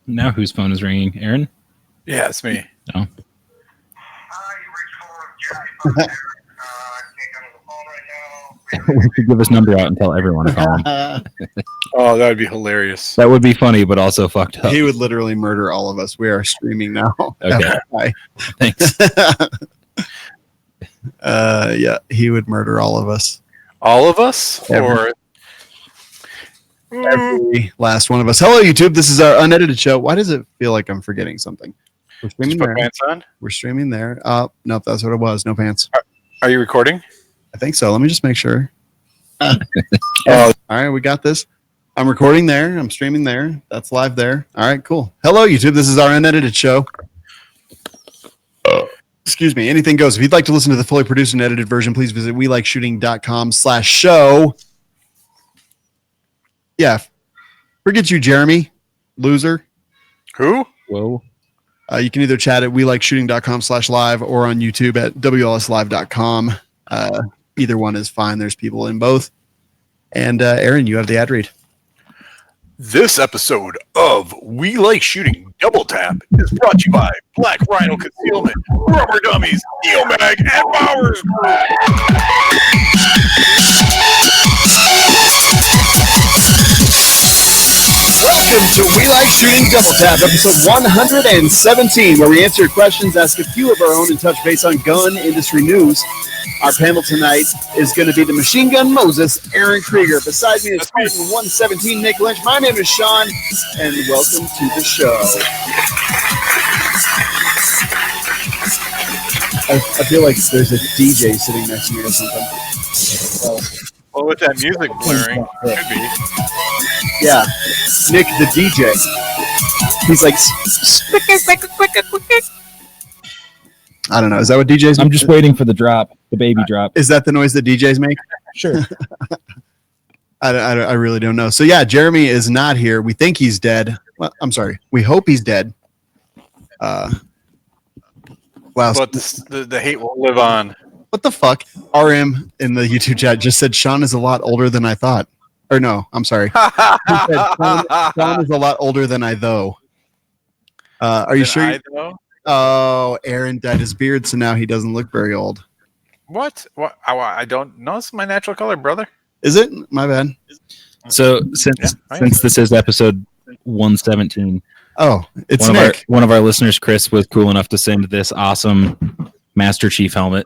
Now whose phone is ringing? Aaron? Yeah, it's me. No. We could give his number out and tell everyone to call him. Oh, that would be hilarious. That would be funny, but also fucked up. He would literally murder all of us. We are streaming now. Okay. Thanks. Yeah, he would murder all of us. All of us? Or every last one of us. Hello, YouTube. This is our unedited show. Why does it feel like I'm forgetting something? We're streaming there. Pants on? We're streaming there. Nope, that's what it was. No pants. Are you recording? I think so. Let me just make sure. Oh, All right, we got this. I'm recording there. I'm streaming there. That's live there. All right, cool. Hello, YouTube. This is our unedited show. Excuse me. Anything goes. If you'd like to listen to the fully produced and edited version, please visit welikeshooting.com/show. Yeah. Forget you, Jeremy. Loser. who? Whoa. You can either chat at welikeshooting.com/live or on YouTube at WLSlive.com. Either one is fine. There's people in both. And Aaron, you have the ad read. This episode of We Like Shooting Double Tap is brought to you by Black Rhino Concealment, Rubber Dummies, Neomag, and Bowers. Welcome to We Like Shooting Double Tap, episode 117, where we answer your questions, ask a few of our own, and touch base on gun industry news. Our panel tonight is going to be the Machine Gun Moses, Aaron Krieger. Beside me is Spartan 117, Nick Lynch. My name is Sean, and welcome to the show. I feel like there's a DJ sitting next to me or something. Well, with that music blaring, could be. Yeah, Nick the DJ. He's like, I don't know. Is that what DJs? I'm just waiting for the drop, the baby drop. Is that the noise that DJs make? Sure. I really don't know. So yeah, Jeremy is not here. We think he's dead. Well, I'm sorry. We hope he's dead. Wow. But the hate will live on. What the fuck? RM in the YouTube chat just said Sean is a lot older than I thought. Or no, I'm sorry. He said, Sean is a lot older than I though. Are you sure? Oh, Aaron dyed his beard, so now he doesn't look very old. What? I don't know. It's my natural color, brother. Is it? My bad. So since this is episode 117, it's one of our listeners, Chris, was cool enough to send this awesome Master Chief helmet.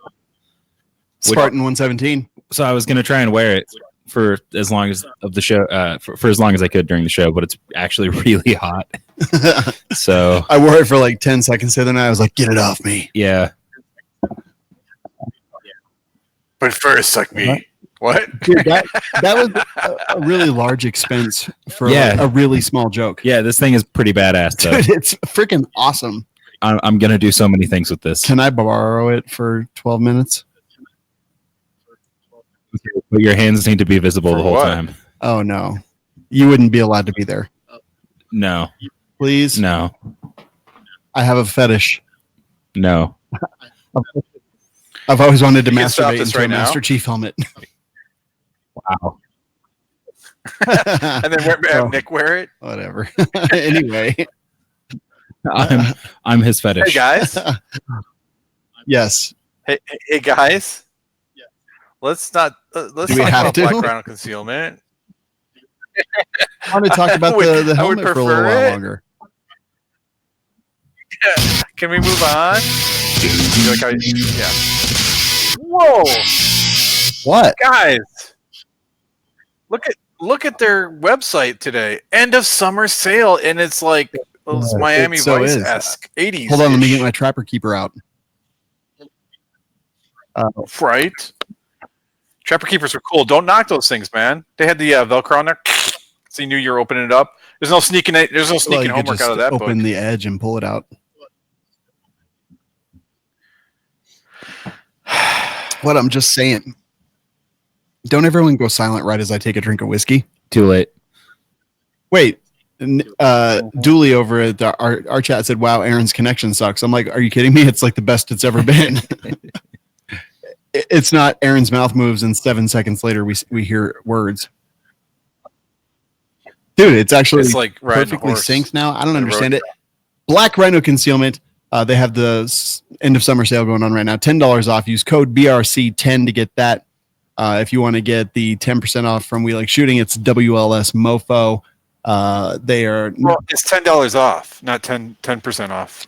Spartan 117. So I was going to try and wear it for as long as of the show, for as long as I could during the show, but it's actually really hot. So I wore it for like 10 seconds the other night. I was like, get it off me. Yeah. But first, suck me. What? Dude, that was a really large expense for a really small joke. Yeah, this thing is pretty badass, though. Dude, it's freaking awesome. I'm going to do so many things with this. Can I borrow it for 12 minutes? But your hands need to be visible the whole time. Oh, no. You wouldn't be allowed to be there. No. Please? No. I have a fetish. No. I've always wanted to masturbate into a Master Chief helmet. Wow. And then have Nick wear it? Whatever. Anyway. I'm his fetish. Hey, guys. Yes. Hey, guys. Let's talk about Black Rhino Concealment. I want to talk about the helmet for a little while longer. Yeah. Can we move on? Yeah. Whoa! What? Guys, look at their website today. End of summer sale, and it's like Miami Vice-esque 80s. Hold on, let me get my Trapper Keeper out. Right. Trapper Keepers are cool. Don't knock those things, man. They had the Velcro on there, so you knew you were opening it up. There's no sneaking homework out of that book. Open the edge and pull it out. What I'm just saying. Don't everyone go silent right as I take a drink of whiskey? Too late. Wait. Dooley over at our chat said, wow, Aaron's connection sucks. I'm like, are you kidding me? It's like the best it's ever been. It's not Aaron's mouth moves and 7 seconds later we hear words. Dude, it's actually It's like riding a perfectly horse. synced now. I don't on a understand road it. Black Rhino Concealment. They have the end of summer sale going on right now. $10 off. Use code BRC10 to get that. If you want to get the 10% off from We Like Shooting, it's WLS Mofo. They are. Well, it's $10 off, not 10% off.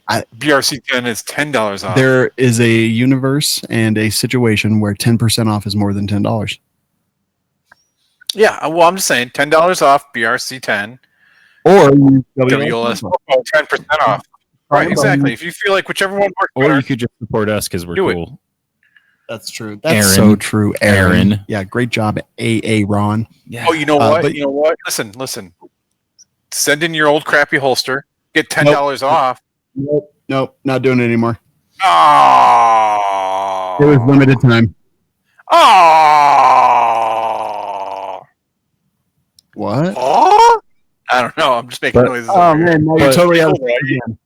BRC 10 is $10 off. There is a universe and a situation where 10% off is more than $10. Yeah, well, I'm just saying $10 off BRC 10 Or WLS 10% off. Right, exactly. If you feel like whichever one works Or better, you could just support us because we're Do it. cool. That's true. That's Aaron. so true. Aaron. Yeah, great job, AA Ron. Yeah. oh, you know what? but- You know what? Listen. Send in your old crappy holster. Get $10 off. Nope, not doing it anymore. Oh. It was limited time. Oh. What? Oh. I don't know. I'm just making noises. Oh over here. man, now you're But- totally out of it again.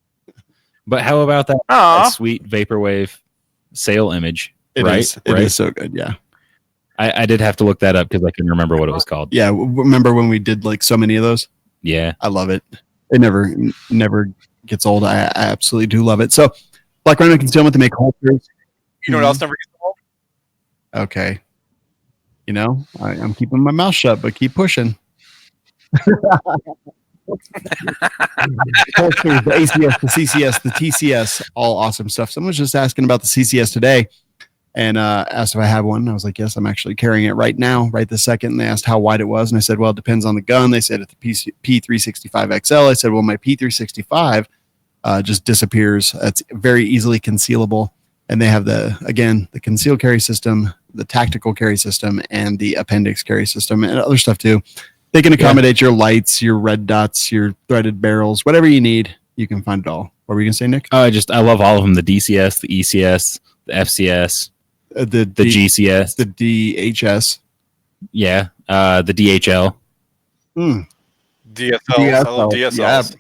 But how about that Aw. sweet vaporwave sale image? It right? is. It is so good. Yeah. I did have to look that up because I couldn't remember what it was called. Yeah. Remember when we did like so many of those? Yeah. I love it. It never gets old. I absolutely do love it. So Black Rhino Concealment to make holsters. You know what else never gets old? Okay. You know, I'm keeping my mouth shut, but keep pushing. Holsters, the ACS, the CCS, the TCS, all awesome stuff. Someone was just asking about the CCS today and asked if I have one. I was like, yes, I'm actually carrying it right now, right this second. And they asked how wide it was. And I said, well, it depends on the gun. They said it's the P365 XL. I said, well, my P365 just disappears. It's very easily concealable. And they have the concealed carry system, the tactical carry system, and the appendix carry system, and other stuff too. They can accommodate your lights, your red dots, your threaded barrels, whatever you need. You can find it all. What were you gonna say, Nick? I love all of them: the DCS, the ECS, the FCS, The GCS, the DHS. yeah, the DHL. DSLs. DSL. I love DSLs.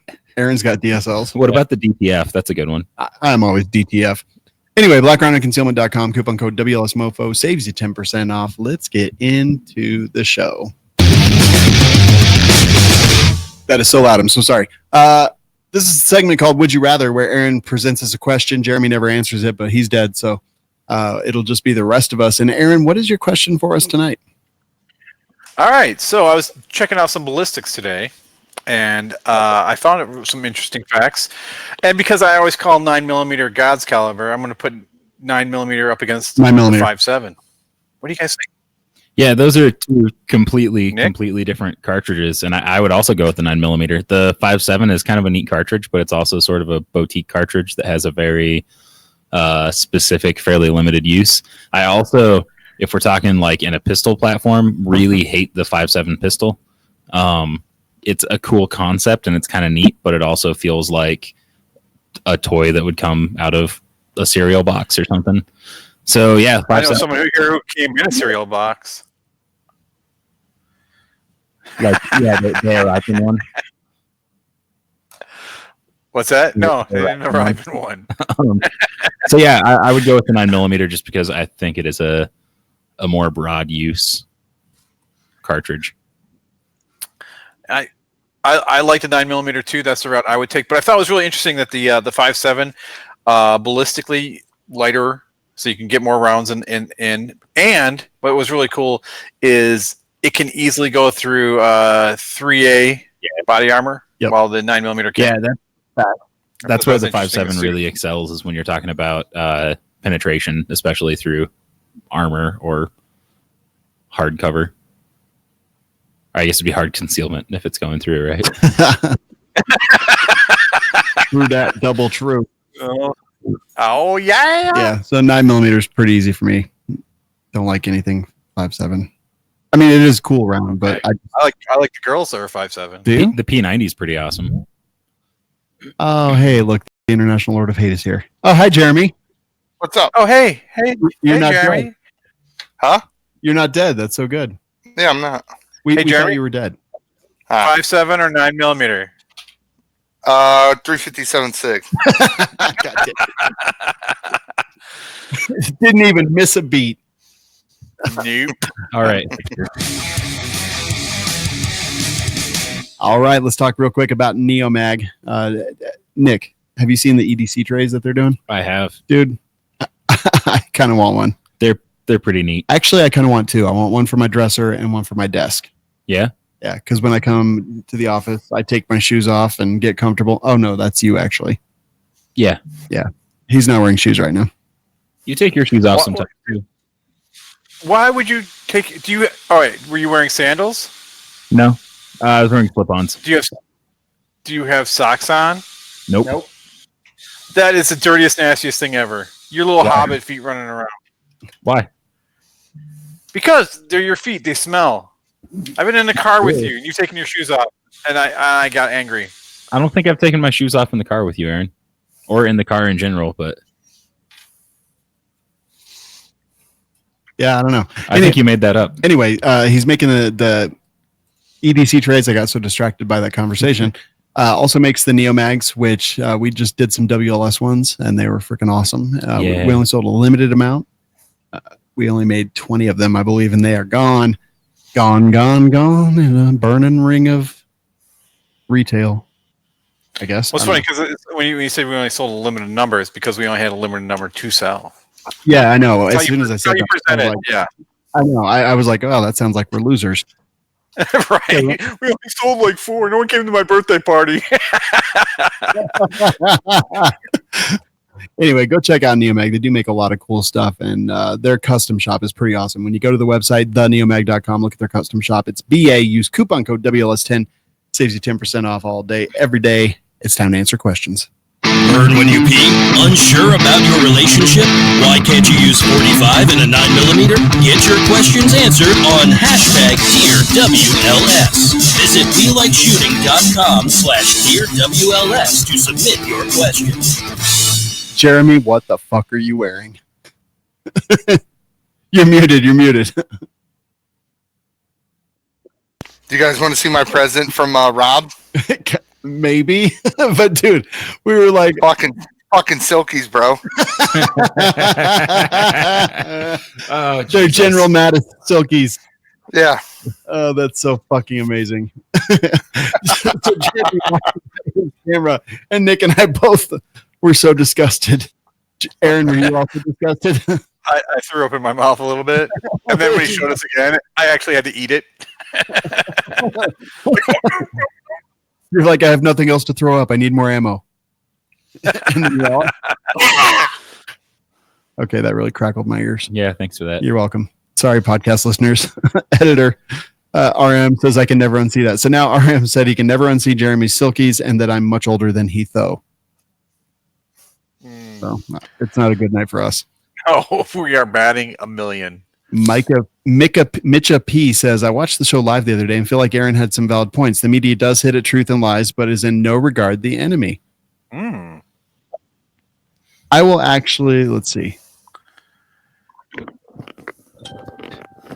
Yeah. Aaron's got DSLs. What about the DTF? That's a good one. I'm always DTF. Anyway, blackrhinoconcealment.com, coupon code WLSMOFO saves you 10% off. Let's get into the show. That is so loud. I'm so sorry. This is a segment called Would You Rather, where Aaron presents us a question. Jeremy never answers it, but he's dead. So it'll just be the rest of us. And Aaron, what is your question for us tonight? All right. So I was checking out some ballistics today, and I found some interesting facts. And because I always call 9mm God's caliber, I'm going to put 9mm up against 9mm. 5.7. What do you guys think? Yeah, those are two completely Nick? different cartridges, and I would also go with the 9mm. The 5.7 is kind of a neat cartridge, but it's also sort of a boutique cartridge that has a very specific, fairly limited use. I also, if we're talking like in a pistol platform, really hate the 5.7 pistol. It's a cool concept and it's kind of neat, but it also feels like a toy that would come out of a cereal box or something. So yeah, I know someone here who came in a cereal box. like the Horizon one. What's that? No, they Yeah, didn't never right. even one. So yeah, I would go with the 9mm just because I think it is a more broad use cartridge. I like the 9mm too. That's the route I would take. But I thought it was really interesting that the 5.7 ballistically lighter, so you can get more rounds in. And what was really cool is it can easily go through 3A body armor, while the 9mm can't. Yeah, that's where the interesting to 5.7 see. really excels, is when you're talking about penetration, especially through armor or hard cover. I guess it'd be hard concealment if it's going through, right? True that, double true. Oh yeah. Yeah, so 9mm is pretty easy for me. Don't like anything 5.7. I mean, it is a cool round, but I like the girls that are 5.7. do you? The P90 is pretty awesome. Oh, hey, look, the International Lord of Hate is here. Oh, hi, Jeremy. What's up? Oh hey, You're not Jeremy. dead. Huh? You're not dead. That's so good. Yeah, I'm not. We thought Jeremy? you were dead. 5.7 or 9mm? 357.6. God damn. Didn't even miss a beat. Nope. All right. All right, let's talk real quick about Neomag. Nick, have you seen the EDC trays that they're doing? I have. Dude, I kind of want one. They're pretty neat. Actually, I kind of want two. I want one for my dresser and one for my desk. Yeah? Yeah, because when I come to the office, I take my shoes off and get comfortable. Oh, no, that's you, actually. Yeah. Yeah. He's not wearing shoes right now. You take your shoes off sometimes, too. Why would you take? All right, were you wearing sandals? No. I was wearing slip-ons. Do you have socks on? Nope. That is the dirtiest, nastiest thing ever. Your little hobbit feet running around. Why? Because they're your feet. They smell. I've been in the car with you, and you've taken your shoes off, and I got angry. I don't think I've taken my shoes off in the car with you, Aaron. Or in the car in general, but... Yeah, I don't know. I think you made that up. Anyway, he's making the EDC trays. I got so distracted by that conversation. Also makes the Neomags, which we just did some WLS ones, and they were freaking awesome. We only sold a limited amount. We only made 20 of them, I believe, and they are gone in a burning ring of retail, I guess. What's funny, because when you say we only sold a limited number, it's because we only had a limited number to sell. Yeah, I know. As soon as I said that, yeah. I know. I was like, oh, that sounds like we're losers. Right. We only sold like 4. No one came to my birthday party. Anyway, go check out Neomag. They do make a lot of cool stuff, and their custom shop is pretty awesome. When you go to the website, theneomag.com, look at their custom shop. It's BA. Use coupon code WLS10. Saves you 10% off all day, every day. It's time to answer questions. Burn when you pee? Unsure about your relationship? Why can't you use 45 and a 9mm? Get your questions answered on hashtag Dear WLS. Visit WeLikeShooting.com/Dear WLS to submit your questions. Jeremy, what the fuck are you wearing? You're muted. Do you guys want to see my present from Rob? Maybe, but dude, we were like fucking silkies, bro. They're General Mattis silkies. Yeah. Oh, that's so fucking amazing. So Jeremy camera, and Nick and I both were so disgusted. Aaron, were you also disgusted? I threw up in my mouth a little bit, and then when he showed us again, I actually had to eat it. You're like, I have nothing else to throw up. I need more ammo. Okay, that really crackled my ears. Yeah, thanks for that. You're welcome. Sorry, podcast listeners. Editor RM says I can never unsee that. So now RM said he can never unsee Jeremy's silkies and that I'm much older than he, though. So it's not a good night for us. Oh, we are batting 1,000,000. Mitcha P says, I watched the show live the other day and feel like Aaron had some valid points. The media does hit at truth and lies, but is in no regard the enemy. I will actually, let's see.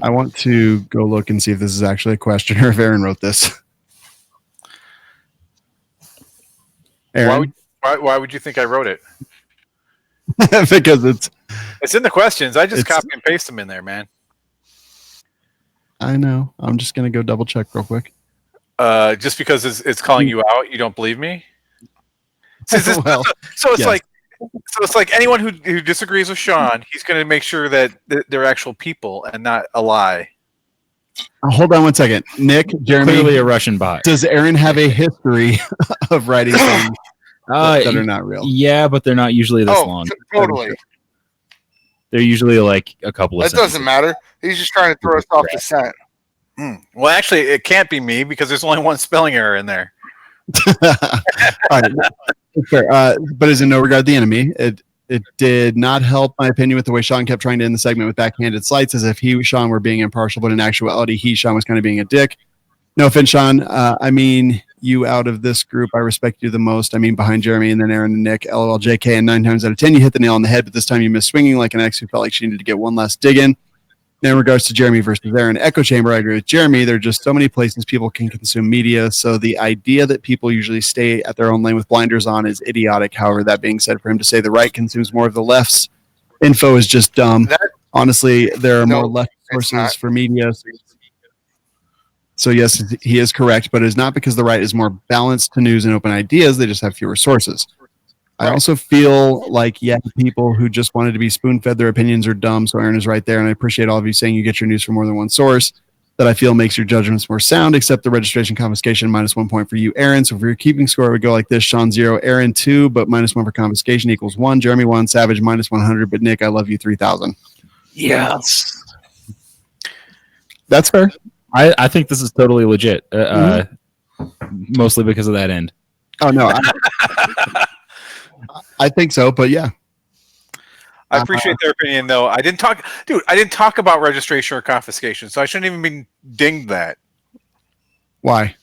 I want to go look and see if this is actually a question or if Aaron wrote this. Aaron? Why would you think I wrote it? Because it's in the questions. I just copy and paste them in there, man. I know. I'm just going to go double check real quick. Just because it's calling you out, you don't believe me? So it's like anyone who disagrees with Sean, he's going to make sure that they're actual people and not a lie. Hold on one second. Nick, Jeremy. Clearly a Russian bot. Does Aaron have a history of writing things that are not real? Yeah, but they're not usually this long. Totally. They're usually like a couple of That doesn't matter. He's just trying to throw us off the scent. Well, actually, it can't be me because there's only one spelling error in there. All right. Fair. But is in no regard the enemy. It did not help my opinion with the way Sean kept trying to end the segment with backhanded slights as if Sean were being impartial, but in actuality, Sean was kind of being a dick. No offense, Sean. I mean, you out of this group, I respect you the most. I mean, behind Jeremy and then Aaron and Nick, LOL, JK, and 9 times out of 10, you hit the nail on the head, but this time you missed swinging like an ex who felt like she needed to get one last dig in. Now, in regards to Jeremy versus Aaron, echo chamber, I agree with Jeremy. There are just so many places people can consume media, so the idea that people usually stay at their own lane with blinders on is idiotic. However, that being said, for him to say the right consumes more of the left's info is just dumb. Honestly, there are more left sources for media. So yes, he is correct, but it is not because the right is more balanced to news and open ideas. They just have fewer sources. I also feel like, people who just wanted to be spoon-fed their opinions are dumb. So Aaron is right there. And I appreciate all of you saying you get your news from more than one source. That I feel makes your judgments more sound, except the registration confiscation, -1 point for you, Aaron. So if you're keeping score, it would go like this: Sean 0, Aaron 2, but -1 for confiscation equals 1. Jeremy 1, Savage -100, but Nick, I love you 3,000. Yes. That's fair. I think this is totally legit. Mostly because of that end. Oh no, I think so, but yeah. I appreciate their opinion, though. I didn't talk about registration or confiscation, so I shouldn't even be dinged that. Why?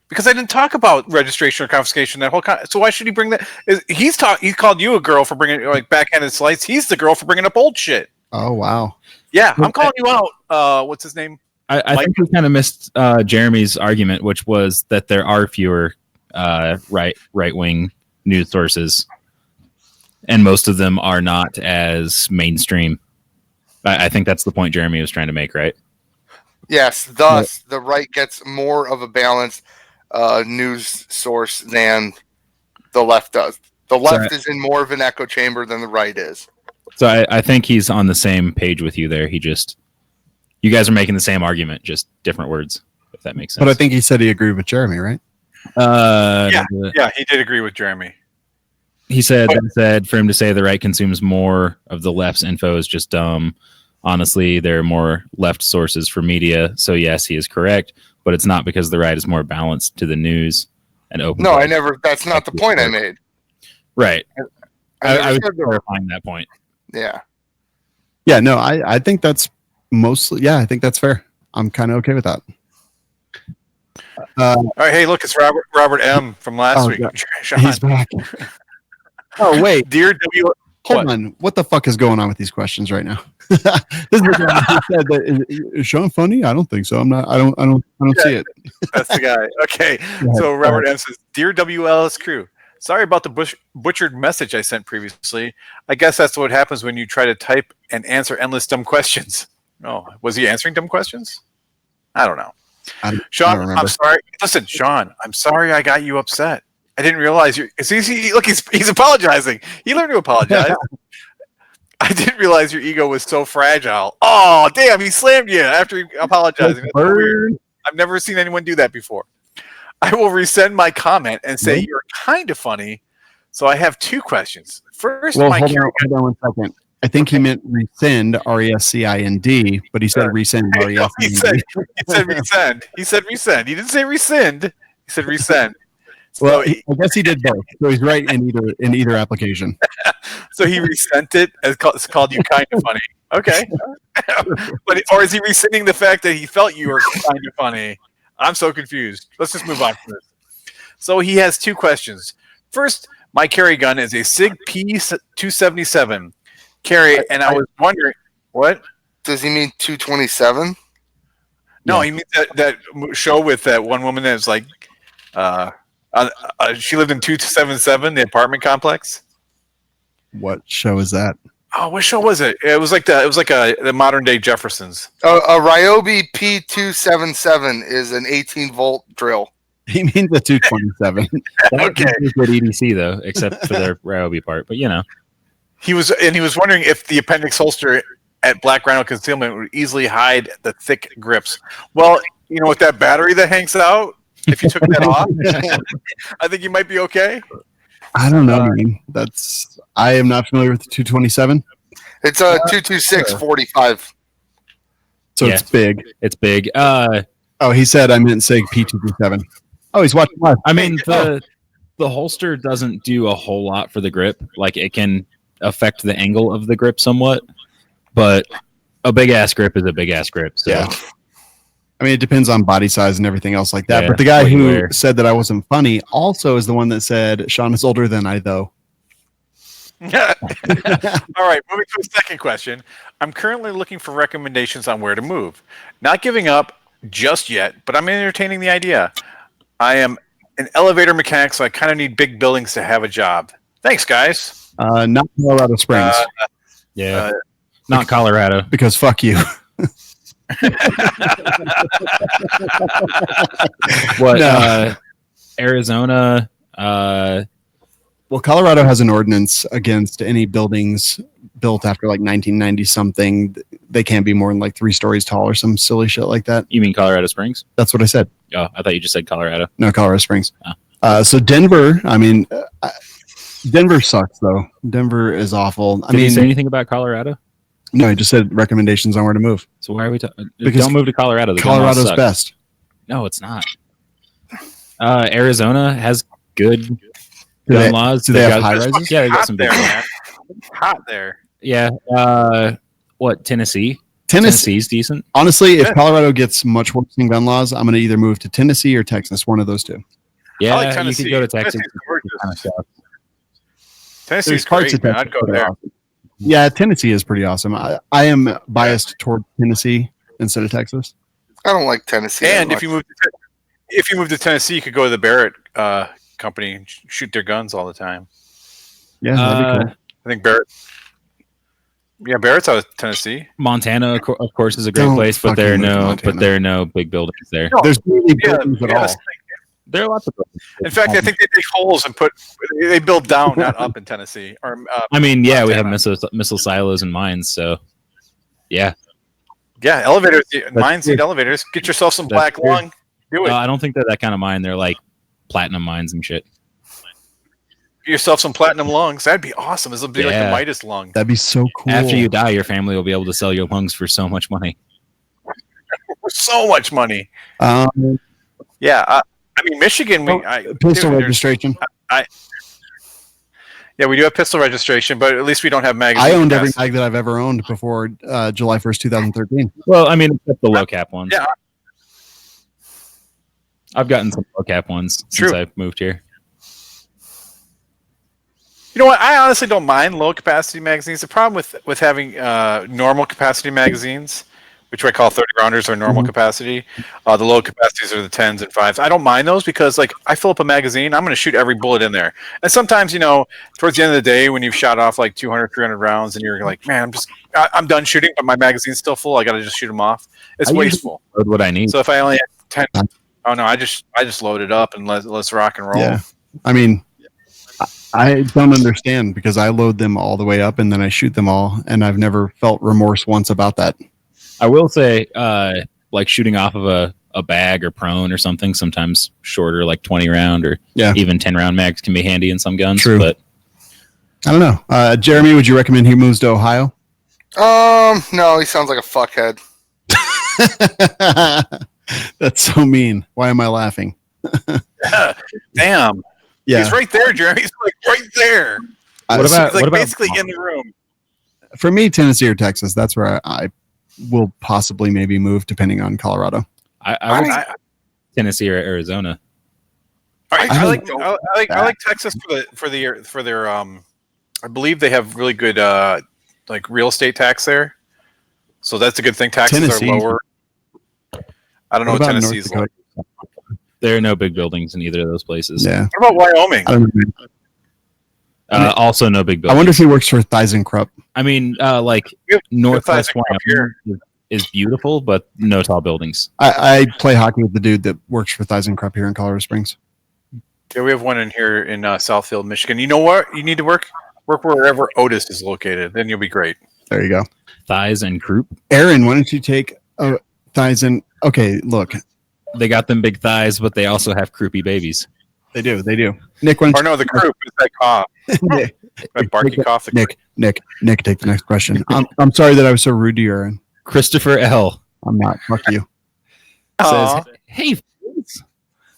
Because I didn't talk about registration or confiscation so why should he bring that? He called you a girl for bringing like backhanded slights. He's the girl for bringing up old shit. Oh wow. Yeah, I'm calling you out. What's his name? I think we kind of missed Jeremy's argument, which was that there are fewer right-wing news sources, and most of them are not as mainstream. I think that's the point Jeremy was trying to make, right? Yes, thus the right gets more of a balanced news source than the left does. The left is in more of an echo chamber than the right is. So I think he's on the same page with you there. You guys are making the same argument, just different words, if that makes sense. But I think he said he agreed with Jeremy, right? Yeah, he did agree with Jeremy. He said for him to say the right consumes more of the left's info is just dumb. Honestly, there are more left sources for media. So yes, he is correct, but it's not because the right is more balanced to the news and open. No, that's not the point I made. Right. I was clarifying that point. Yeah. Yeah, no, I think that's mostly, I think that's fair. I'm kind of okay with that. All right, hey, look, it's Robert M. from last week. Sean. He's back. Oh, wait. Dear Hold on. What the fuck is going on with these questions right now? This is the guy who said that, is Sean funny? I don't think so. I'm not. I don't see it. That's the guy. Okay. So Robert M. says, "Dear WLS crew, sorry about the butchered message I sent previously. I guess that's what happens when you try to type and answer endless dumb questions." Oh, was he answering dumb questions? I don't know. Sean, I'm sorry. Listen, Sean, I'm sorry I got you upset. I didn't realize he's apologizing. He learned to apologize. I didn't realize your ego was so fragile. Oh, damn, he slammed you after apologizing. That's so weird. I've never seen anyone do that before. I will resend my comment and say you're kind of funny. So I have two questions. First, hold on 1 second. I think he meant rescind, RESCIND, but he said rescind, RESCIND. He said resend. He said resend. He didn't say rescind. He said resend. Well, I guess he did both. So he's right in either application. So he resent it. It's called you kind of funny. Okay. Or is he rescinding the fact that he felt you were kind of funny? I'm so confused. Let's just move on from this. So he has two questions. First, my carry gun is a SIG P277. Carry, and I was wondering, what? Does he mean 227? No, he means that show with that one woman that was like, she lived in 277, the apartment complex. What show is that? Oh, what show was it? It was like the modern day Jeffersons. A Ryobi P277 is an 18-volt drill. He means a 227. Okay. Good EDC though, except for the Ryobi part. But you know, he was wondering if the appendix holster at Black Rhino Concealment would easily hide the thick grips. Well, you know, with that battery that hangs out, if you took that off, I think you might be okay. I don't know, man. I am not familiar with the 227. It's a 226 45. So it's big. It's big. He said I meant SIG P227. Oh, he's watching live. I mean, the holster doesn't do a whole lot for the grip. Like, it can affect the angle of the grip somewhat, but a big ass grip is a big ass grip. So. Yeah. I mean, it depends on body size and everything else like that. Yeah, but the guy who said that I wasn't funny also is the one that said Sean is older than I, though. All right, moving to the second question. I'm currently looking for recommendations on where to move. Not giving up just yet, but I'm entertaining the idea. I am an elevator mechanic, so I kind of need big buildings to have a job. Thanks, guys. Not Colorado Springs. Not Colorado. Because fuck you. What? No. Arizona. Well, Colorado has an ordinance against any buildings built after like 1990 something. They can't be more than like 3 stories tall or some silly shit like that. You mean Colorado Springs? That's what I said. Oh, I thought you just said Colorado. No, Colorado Springs. Oh. So Denver, I mean, Denver sucks though. Denver is awful. Did you say anything about Colorado? No, I just said recommendations on where to move. So why are we talking? Because Don't move to Colorado. The gun laws Colorado's suck. best. No, it's not. Arizona has good Do gun they- laws. do they They've have got- high rises? Yeah, they got Hot some there, big. man. Hot there. Yeah. What? Tennessee? Tennessee. Tennessee's decent. Honestly, if Colorado gets much worse in gun laws, I'm going to either move to Tennessee or Texas. One of those two. Yeah, I like you Tennessee. could go to Texas. Tennessee's gorgeous. Kind of stuff. Tennessee's great, man. I'd go that are there. awesome. Yeah, Tennessee is pretty awesome. I am biased toward Tennessee instead of Texas. I don't like Tennessee. And that if you much. move to Tennessee, you could go to the Barrett company and shoot their guns all the time. Yeah, that'd be cool. I think Barrett. Yeah, Barrett's out of Tennessee. Montana, of course, is a great Don't place, but there are fucking move to no, Montana. but there are no big buildings there. No, There's really Yeah, buildings at yeah, all. that's- There are lots of buildings. In fact, I think they dig holes and they build down, not up in Tennessee. Or I mean, yeah, we have Montana. missile silos and mines, so yeah. yeah, elevators, mine seat elevators. Get yourself some That's black true. lung. Do it. I don't think they're that kind of mine. They're like platinum mines and shit. Get yourself some platinum lungs. That'd be awesome. This will be like the Yeah. Midas lung. That'd be so cool. After you die, your family will be able to sell your lungs for so much money. For so much money. Yeah, I mean Michigan. Pistol there's- registration. Yeah, we do have pistol registration, but at least we don't have magazine. I owned every capacity. mag that I've ever owned before July 1st, 2013. Well, I mean, except the low cap ones. Yeah. I've gotten some low cap ones since True. I've moved here. You know what? I honestly don't mind low capacity magazines. The problem with having normal capacity magazines, which I call 30 rounders or normal capacity, the low capacities are the 10s and 5s. I don't mind those because like I fill up a magazine, I'm going to shoot every bullet in there. And sometimes, you know, towards the end of the day when you've shot off like 200, 300 rounds and you're like, man, I'm done shooting, but my magazine's still full. I got to just shoot them off. It's I usually wasteful. load what I need. So if I only have 10, oh no, I just load it up and let's rock and roll. Yeah. I mean, I don't understand because I load them all the way up and then I shoot them all, and I've never felt remorse once about that. I will say, like shooting off of a bag or prone or something, sometimes shorter, like 20 round or even 10 round mags can be handy in some guns. True. But I don't know. Jeremy, would you recommend he moves to Ohio? No, he sounds like a fuckhead. That's so mean. Why am I laughing? Damn. Yeah. He's right there, Jeremy. He's like right there. What about- He's like what about- basically in the room. For me, Tennessee or Texas, that's where I will possibly maybe move depending on Colorado. I would Tennessee or Arizona. I like Texas for their I believe they have really good like real estate tax there, so that's a good thing. Taxes Tennessee. are lower. I don't know what about Tennessee's North like. Dakota? There are no big buildings in either of those places. Yeah. What about Wyoming? I don't know. Also, no big I buildings. wonder if he works for Theisenkrupp. I mean, like We have Northwest Theisenkrupp Wyoming is beautiful, but no tall buildings. I play hockey with the dude that works for Theisenkrupp here in Colorado Springs. Yeah, we have one in here in Southfield, Michigan. You know what? You need to work wherever Otis is located. Then you'll be great. There you go. Thighs and croup. Aaron, why don't you take Theisen? Okay, look. They got them big thighs, but they also have croupy babies. They do. Nick, why Or don't no, the croup is that cough. you, That barky cough. The Nick, take the next question. I'm sorry that I was so rude to you, Aaron. Christopher L. I'm not. Fuck you. Aw. says, "Hey, folks,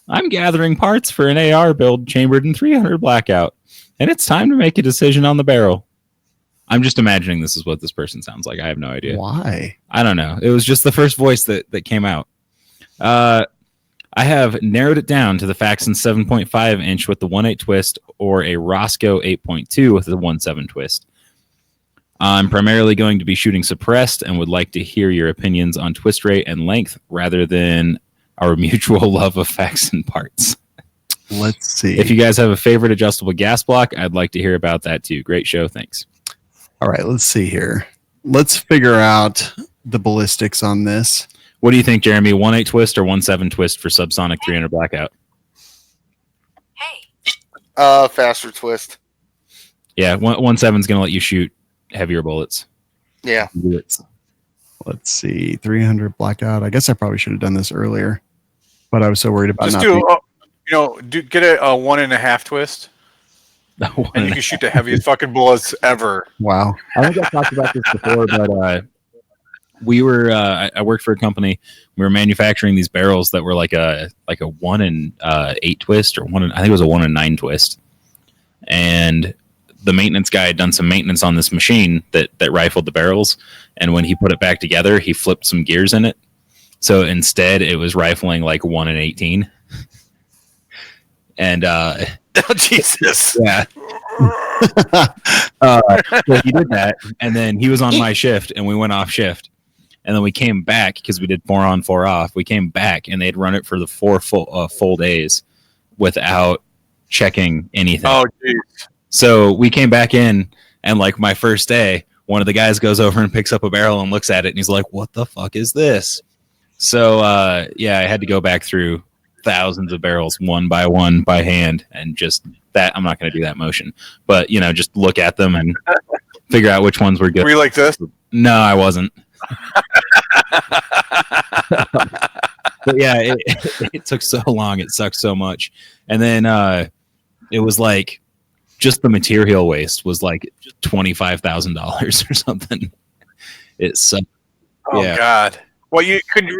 I'm gathering parts for an AR build chambered in 300 blackout, and it's time to make a decision on the barrel." I'm just imagining this is what this person sounds like. I have no idea. Why? I don't know. It was just the first voice that came out. I have narrowed it down to the Faxon 7.5 inch with the 1.8 twist or a Roscoe 8.2 with the 1.7 twist. I'm primarily going to be shooting suppressed and would like to hear your opinions on twist rate and length rather than our mutual love of Faxon parts. Let's see. If you guys have a favorite adjustable gas block, I'd like to hear about that too. Great show. Thanks. All right, let's see here. Let's figure out the ballistics on this. What do you think, Jeremy? 1.8 twist or 1.7 twist for subsonic 300 blackout? Faster twist. Yeah, 1.7 is going to let you shoot heavier bullets. Yeah. Let's see, 300 blackout. I guess I probably should have done this earlier, but I was so worried about Just not do, being- get a 1.5 twist, and you can shoot the heaviest fucking bullets ever. Wow. I think I've talked about this before, but we were I worked for a company. We were manufacturing these barrels that were like a 1.8 twist, or I think it was a 1.9 twist. And the maintenance guy had done some maintenance on this machine that rifled the barrels, and when he put it back together, he flipped some gears in it. So instead, it was rifling like 1.18. And Oh, Jesus. yeah. So he did that, and then he was on my shift, and we went off shift. And then we came back because we did 4 on, 4 off. We came back, and they'd run it for the 4 full days without checking anything. Oh, jeez. So we came back in, and like my first day, one of the guys goes over and picks up a barrel and looks at it, and he's like, "What the fuck is this?" So yeah, I had to go back through thousands of barrels one by one by hand, and just that I'm not going to do that motion, but just look at them and figure out which ones were good. Were you like this? No, I wasn't. But yeah, it took so long. It sucked so much. And then it was like just the material waste was like $25,000 or something. It sucked. Oh Yeah. God. Well, you couldn't I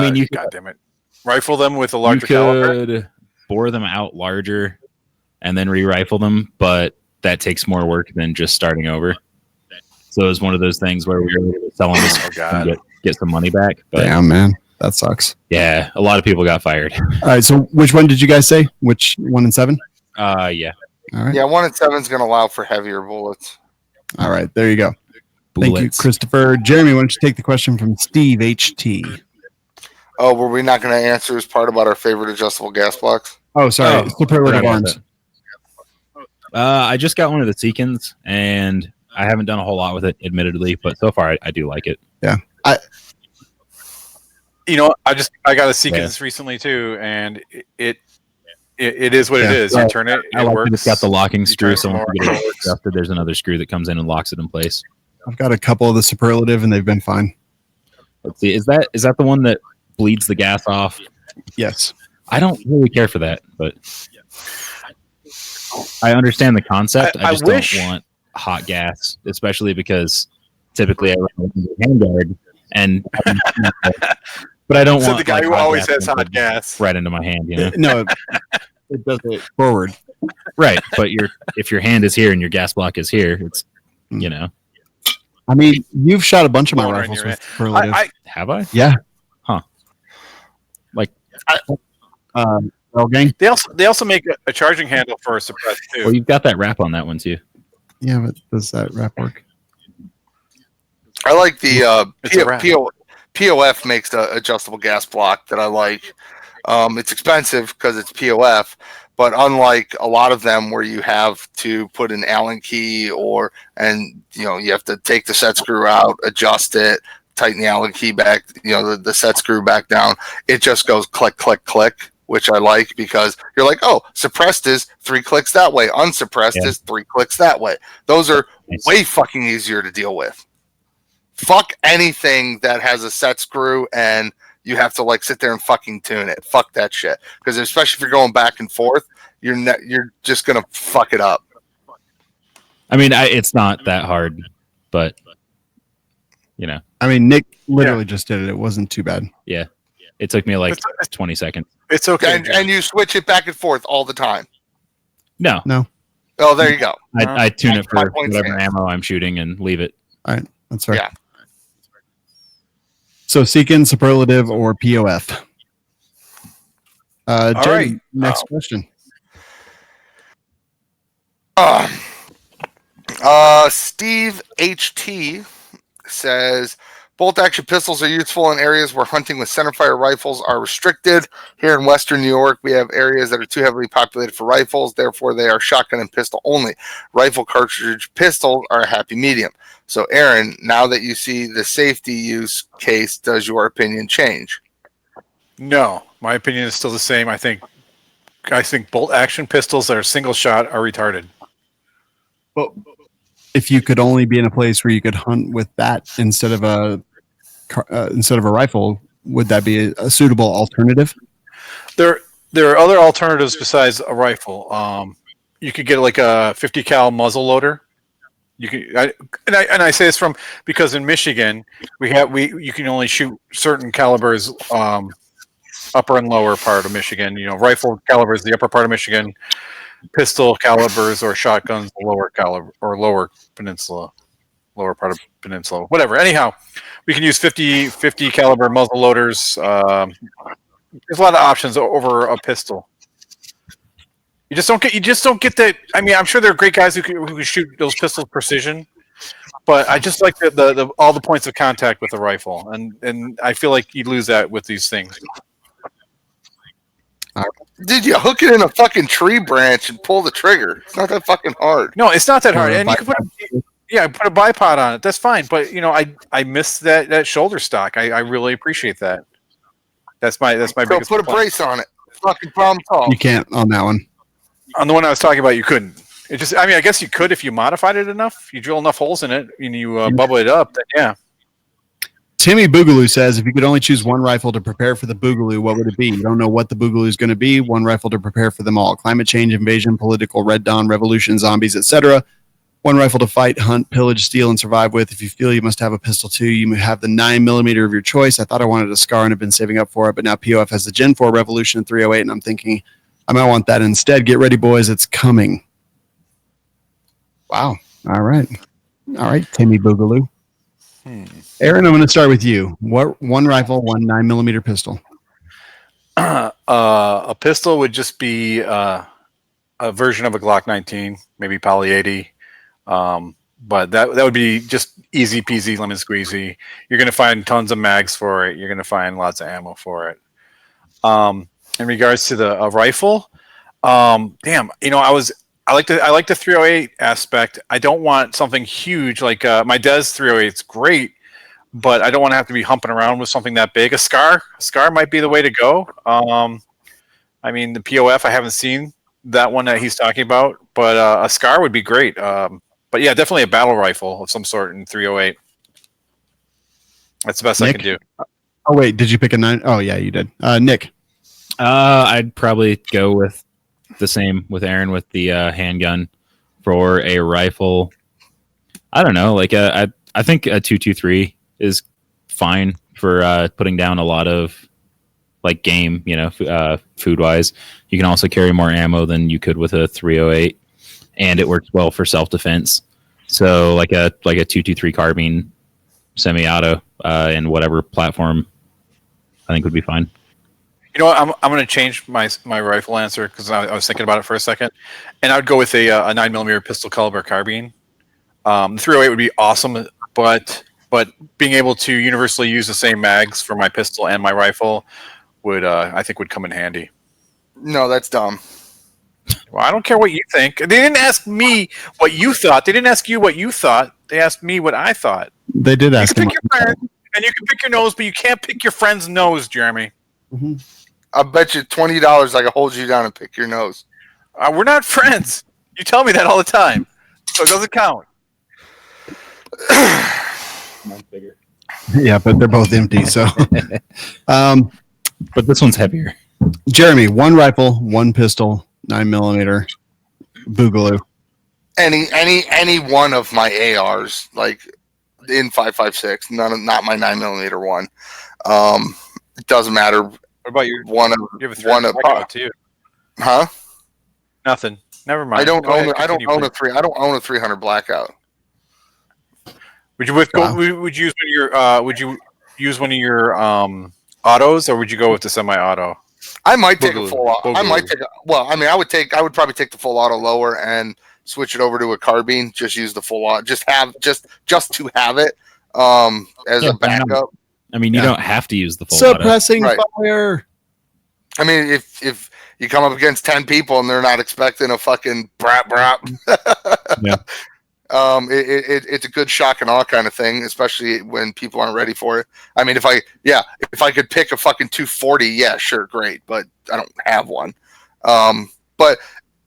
mean, you God damn it, rifle them with a You larger caliber. could bore them out larger and then re-rifle them, but that takes more work than just starting over. So it was one of those things where we were able to sell them Oh God. and get some money back. But Damn, man. That sucks. yeah, a lot of people got fired. All right. So which one did you guys say? Which 1 and 7? Yeah. All right. Yeah, 1.7 is going to allow for heavier bullets. All right. There you go. Thank you, Bullets. Christopher. Jeremy, why don't you take the question from Steve HT? Oh, were we not going to answer his part about our favorite adjustable gas blocks? Oh, sorry. Oh, Superlative forgot about arms. I just got one of the Seekins, and I haven't done a whole lot with it, admittedly, but so far I do like it. I I got a Seekins recently too, and it is what it Yeah. is. You turn it, I it like works. that it's got the locking screw, turn it so once more. you get it adjusted, there's another screw that comes in and locks it in place. I've got a couple of the superlative, and they've been fine. Let's see, is that the one that bleeds the gas off? Yes. I don't really care for that, but I understand the concept. I I just wish- don't want hot gas, especially because typically I run with a handguard, and but I don't So want the guy like, who hot always gas has going hot gas. right into my hand, you know? No, it does it forward. Right, but if your hand is here and your gas block is here, it's I mean, you've shot a bunch of my Blowing right in rifles your with superlative. have I? Yeah. Huh. Like, Well, gang. They also make a charging handle for a suppressed too. well, you've got that wrap on that one too. Yeah, but does that wrap work? I like the It's a wrap. POF makes the adjustable gas block that I like. It's expensive because it's POF, but unlike a lot of them where you have to put an Allen key and you have to take the set screw out, adjust it, tighten the Allen key back, the set screw back down. It just goes click, click, click, which I like because you're like, oh, suppressed is 3 clicks that way. Unsuppressed is 3 clicks that way. Those are Nice. way fucking easier to deal with. Fuck anything that has a set screw and you have to sit there and fucking tune it. Fuck that shit. Because especially if you're going back and forth, you're just gonna fuck it up. I mean, it's not that hard, but I mean, Nick literally just did it. It wasn't too bad. it took me like 20 seconds. It's okay. And you switch it back and forth all the time. No, Oh, there you go. I tune it My for point whatever stands. ammo I'm shooting and leave it. That's right. Yeah. So, Seekin, superlative, or POF? Jeremy, right. next question. Steve HT says bolt action pistols are useful in areas where hunting with centerfire rifles are restricted. Here in Western New York, we have areas that are too heavily populated for rifles. Therefore, they are shotgun and pistol only. Rifle cartridge pistols are a happy medium. So, Aaron, now that you see the safety use case, does your opinion change? No, my opinion is still the same. I think bolt action pistols that are single shot are retarded. But if you could only be in a place where you could hunt with that instead of a rifle, would that be a suitable alternative? There are other alternatives besides a rifle. You could get like a 50 cal muzzle loader. You can, and I say this because in Michigan you can only shoot certain calibers, upper and lower part of Michigan. Rifle calibers the upper part of Michigan, pistol calibers or shotguns the lower caliber or lower part of peninsula. Whatever. Anyhow, we can use 50 caliber muzzle loaders. There's a lot of options over a pistol. You just don't get that. I mean, I'm sure there are great guys who can shoot those pistols precision, but I just like the all the points of contact with a rifle, and I feel like you lose that with these things. Dude, you hook it in a fucking tree branch and pull the trigger. It's not that fucking hard. No, it's not that hard, and you can put a bipod on it. That's fine, but I miss that shoulder stock. I really appreciate that. That's my biggest. Put a brace on it. Fucking problem solved. You can't on that one. On the one I was talking about, you couldn't. I guess you could if you modified it enough. You drill enough holes in it and you bubble it up. Then yeah. Timmy Boogaloo says, if you could only choose one rifle to prepare for the Boogaloo, what would it be? You don't know what the Boogaloo is going to be. One rifle to prepare for them all. Climate change, invasion, political, Red Dawn, revolution, zombies, etc. One rifle to fight, hunt, pillage, steal, and survive with. If you feel you must have a pistol too, you have the 9mm of your choice. I thought I wanted a SCAR and have been saving up for it, but now POF has the Gen 4 Revolution 308, and I'm thinking I might want that instead. Get ready, boys. It's coming. Wow. All right, Timmy Boogaloo. Aaron, I'm going to start with you. What one rifle, one 9mm pistol? A pistol would just be a version of a Glock 19, maybe Poly 80. But that would be just easy peasy lemon squeezy. You're going to find tons of mags for it. You're going to find lots of ammo for it. In regards to the rifle, I like the 308 aspect. I don't want something huge like my Des 308 is great, but I don't want to have to be humping around with something that big. A SCAR might be the way to go. I mean, the POF, I haven't seen that one that he's talking about, but a SCAR would be great. But yeah, definitely a battle rifle of some sort in 308. That's the best Nick? I can do. Oh wait, did you pick a 9? Oh yeah, you did. Nick. I'd probably go with the same with Aaron with the handgun for a rifle. I don't know, like I think a 223 is fine for putting down a lot of like game, food wise. You can also carry more ammo than you could with a 308, and it works well for self defense. So like a 223 carbine semi-auto in whatever platform, I think would be fine. You know what? I'm going to change my rifle answer because I was thinking about it for a second, and I would go with a 9mm pistol caliber carbine. The 308 would be awesome, but being able to universally use the same mags for my pistol and my rifle would come in handy. No, that's dumb. Well, I don't care what you think. They didn't ask me what you thought. They didn't ask you what you thought. They asked me what I thought. They did ask you him. can pick your friend, and you can pick your nose, but you can't pick your friend's nose, Jeremy. Mm-hmm. I bet you $20 I can hold you down and pick your nose. We're not friends. You tell me that all the time, so it doesn't count. Yeah, but they're both empty. So, but this one's heavier. Jeremy, one rifle, one pistol, 9mm Boogaloo. Any one of my ARs, like in 5.56, not my 9mm one. It doesn't matter. What about your one of to you? Huh? Nothing. Never mind. I don't own a 300 blackout. Would you use one of your autos, or would you go with the semi-auto? I might take a full auto. I would probably take the full auto lower and switch it over to a carbine. Just use the full auto. Just to have it as a backup. I mean, you don't have to use the full suppressing auto. fire. I mean, if you come up against 10 people and they're not expecting a fucking brap, yeah. It's a good shock and awe kind of thing, especially when people aren't ready for it. I mean, if I could pick a fucking 240, yeah, sure, great, but I don't have one. But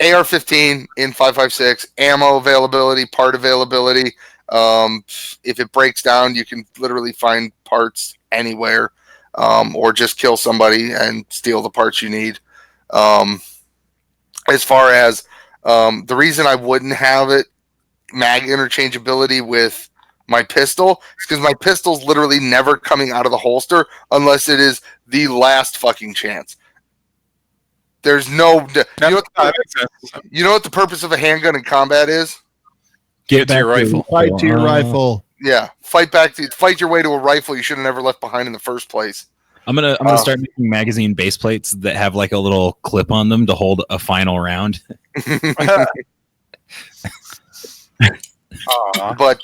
AR-15 in 5.56, ammo availability, part availability. If it breaks down, you can literally find parts anywhere, or just kill somebody and steal the parts you need. As far as the reason I wouldn't have it mag interchangeability with my pistol is because my pistol's literally never coming out of the holster unless it is the last fucking chance. There's no. You know what the purpose of a handgun in combat is? Get to your rifle. Fight to your rifle. Yeah, fight your way to a rifle you should have never left behind in the first place. I'm gonna start making magazine base plates that have like a little clip on them to hold a final round. But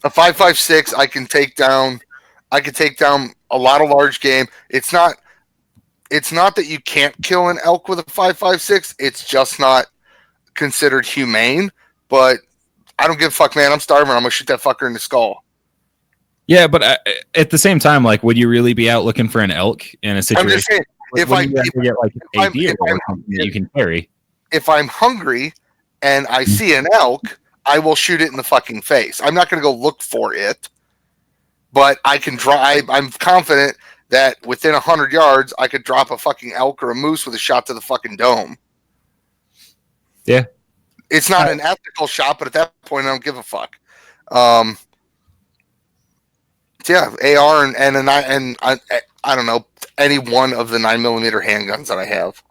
a 5.56, I can take down a lot of large game. It's not that you can't kill an elk with a 5.56. It's just not considered humane. But I don't give a fuck, man. I'm starving. I'm gonna shoot that fucker in the skull. Yeah, but at the same time, like, would you really be out looking for an elk in a situation? I'm just saying, if I get like a deer or something that you can carry. If I'm hungry and I see an elk, I will shoot it in the fucking face. I'm not going to go look for it, but I can drive. I'm confident that within 100 yards, I could drop a fucking elk or a moose with a shot to the fucking dome. Yeah. It's not an ethical shot, but at that point, I don't give a fuck. Yeah, AR and I don't know, any one of the 9mm handguns that I have.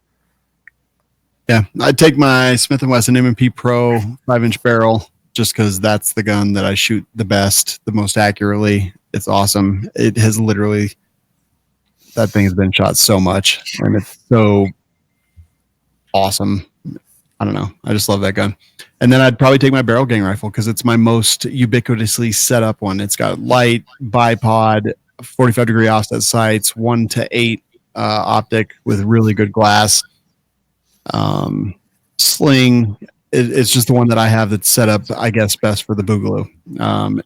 Yeah, I'd take my Smith & Wesson M&P Pro 5-inch barrel just because that's the gun that I shoot the best, the most accurately. It's awesome. It has literally, that thing has been shot so much, and it's so awesome. I don't know. I just love that gun. And then I'd probably take my barrel gang rifle because it's my most ubiquitously set up one. It's got light, bipod, 45-degree offset sights, 1:8 optic with really good glass. Sling. It's just the one that I have that's set up, I guess, best for the Boogaloo.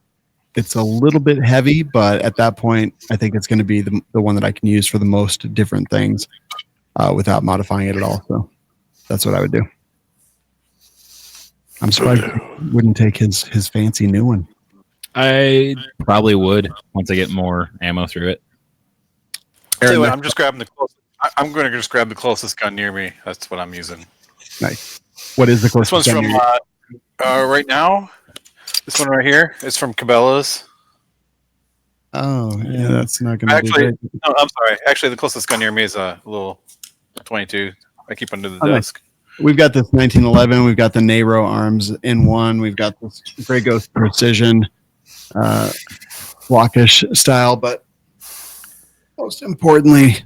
It's a little bit heavy, but at that point, I think it's going to be the one that I can use for the most different things without modifying it at all. So that's what I would do. I'm surprised he wouldn't take his fancy new one. I probably would once I get more ammo through it. Tell you what, I'm just grabbing the closest. I'm going to just grab the closest gun near me. That's what I'm using. Nice. What is the closest? This one's from right now. This one right here is from Cabela's. Oh, yeah, that's not going to be Actually, great. no, I'm sorry. Actually, the closest gun near me is a little 22. I keep under the desk. We've got this 1911. We've got the Nero Arms N1. We've got this Grey Ghost Precision Blockish style. But most importantly,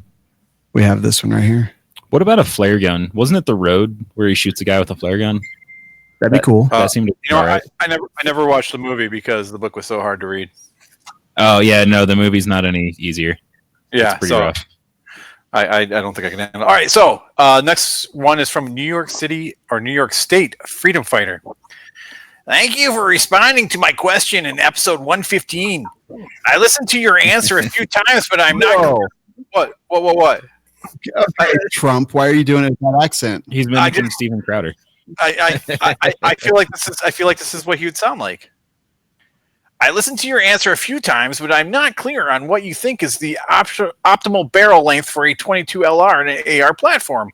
we have this one right here. What about a flare gun? Wasn't it The Road where he shoots a guy with a flare gun? That'd be cool. That seemed to be all right. I never watched the movie because the book was so hard to read. Oh, yeah. No, the movie's not any easier. Yeah, it's pretty rough. I don't think I can handle it. All right, so next one is from New York City or New York State Freedom Fighter. Thank you for responding to my question in episode 115. I listened to your answer a few times, but I'm not. What? Okay, Trump, why are you doing it with that accent? He's mimicking Steven Crowder. I feel like this is what he would sound like. I listened to your answer a few times, but I'm not clear on what you think is the optimal barrel length for a 22 LR and an AR platform.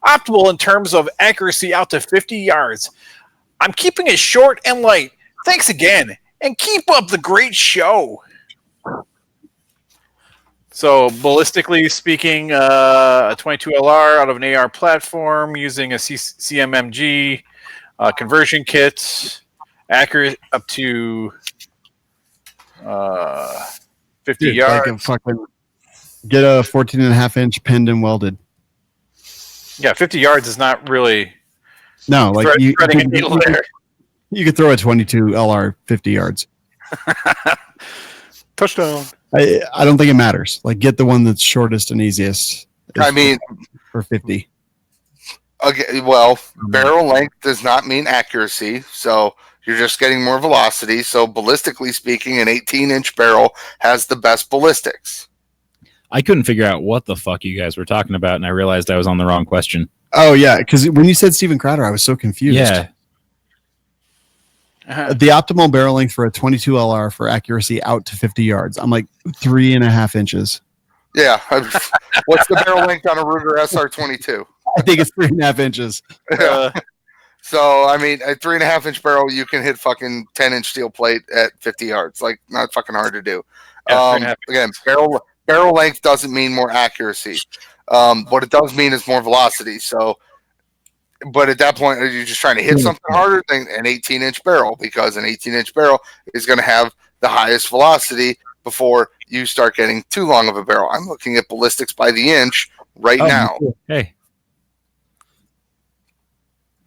Optimal in terms of accuracy out to 50 yards. I'm keeping it short and light. Thanks again, and keep up the great show. So, ballistically speaking, a 22 LR out of an AR platform using a CMMG conversion kit, accurate up to 50 yards. Like fucking get a 14.5-inch pinned and welded. Yeah, 50 yards is not really. No, like threading a needle there. You could throw a 22 LR 50 yards. Touchdown. I don't think it matters. Like, get the one that's shortest and easiest. I mean, for 50. Okay, well, barrel length does not mean accuracy. So You're just getting more velocity. So ballistically speaking, an 18-inch barrel has the best ballistics. I couldn't figure out what the fuck you guys were talking about, and I realized I was on the wrong question. Oh yeah, because when you said Steven Crowder, I was so confused. Yeah. The optimal barrel length for a 22 LR for accuracy out to 50 yards. I'm like 3.5 inches. Yeah. What's the barrel length on a Ruger SR22? I think it's 3.5 inches. Yeah. So, I mean, a 3.5 inch barrel, you can hit fucking 10-inch steel plate at 50 yards. Like, not fucking hard to do. Yeah, Again, barrel length doesn't mean more accuracy. What it does mean is more velocity. So, but at that point, are you just trying to hit something harder than an 18-inch barrel? Because an 18-inch barrel is going to have the highest velocity before you start getting too long of a barrel. I'm looking at ballistics by the inch right now. Hey.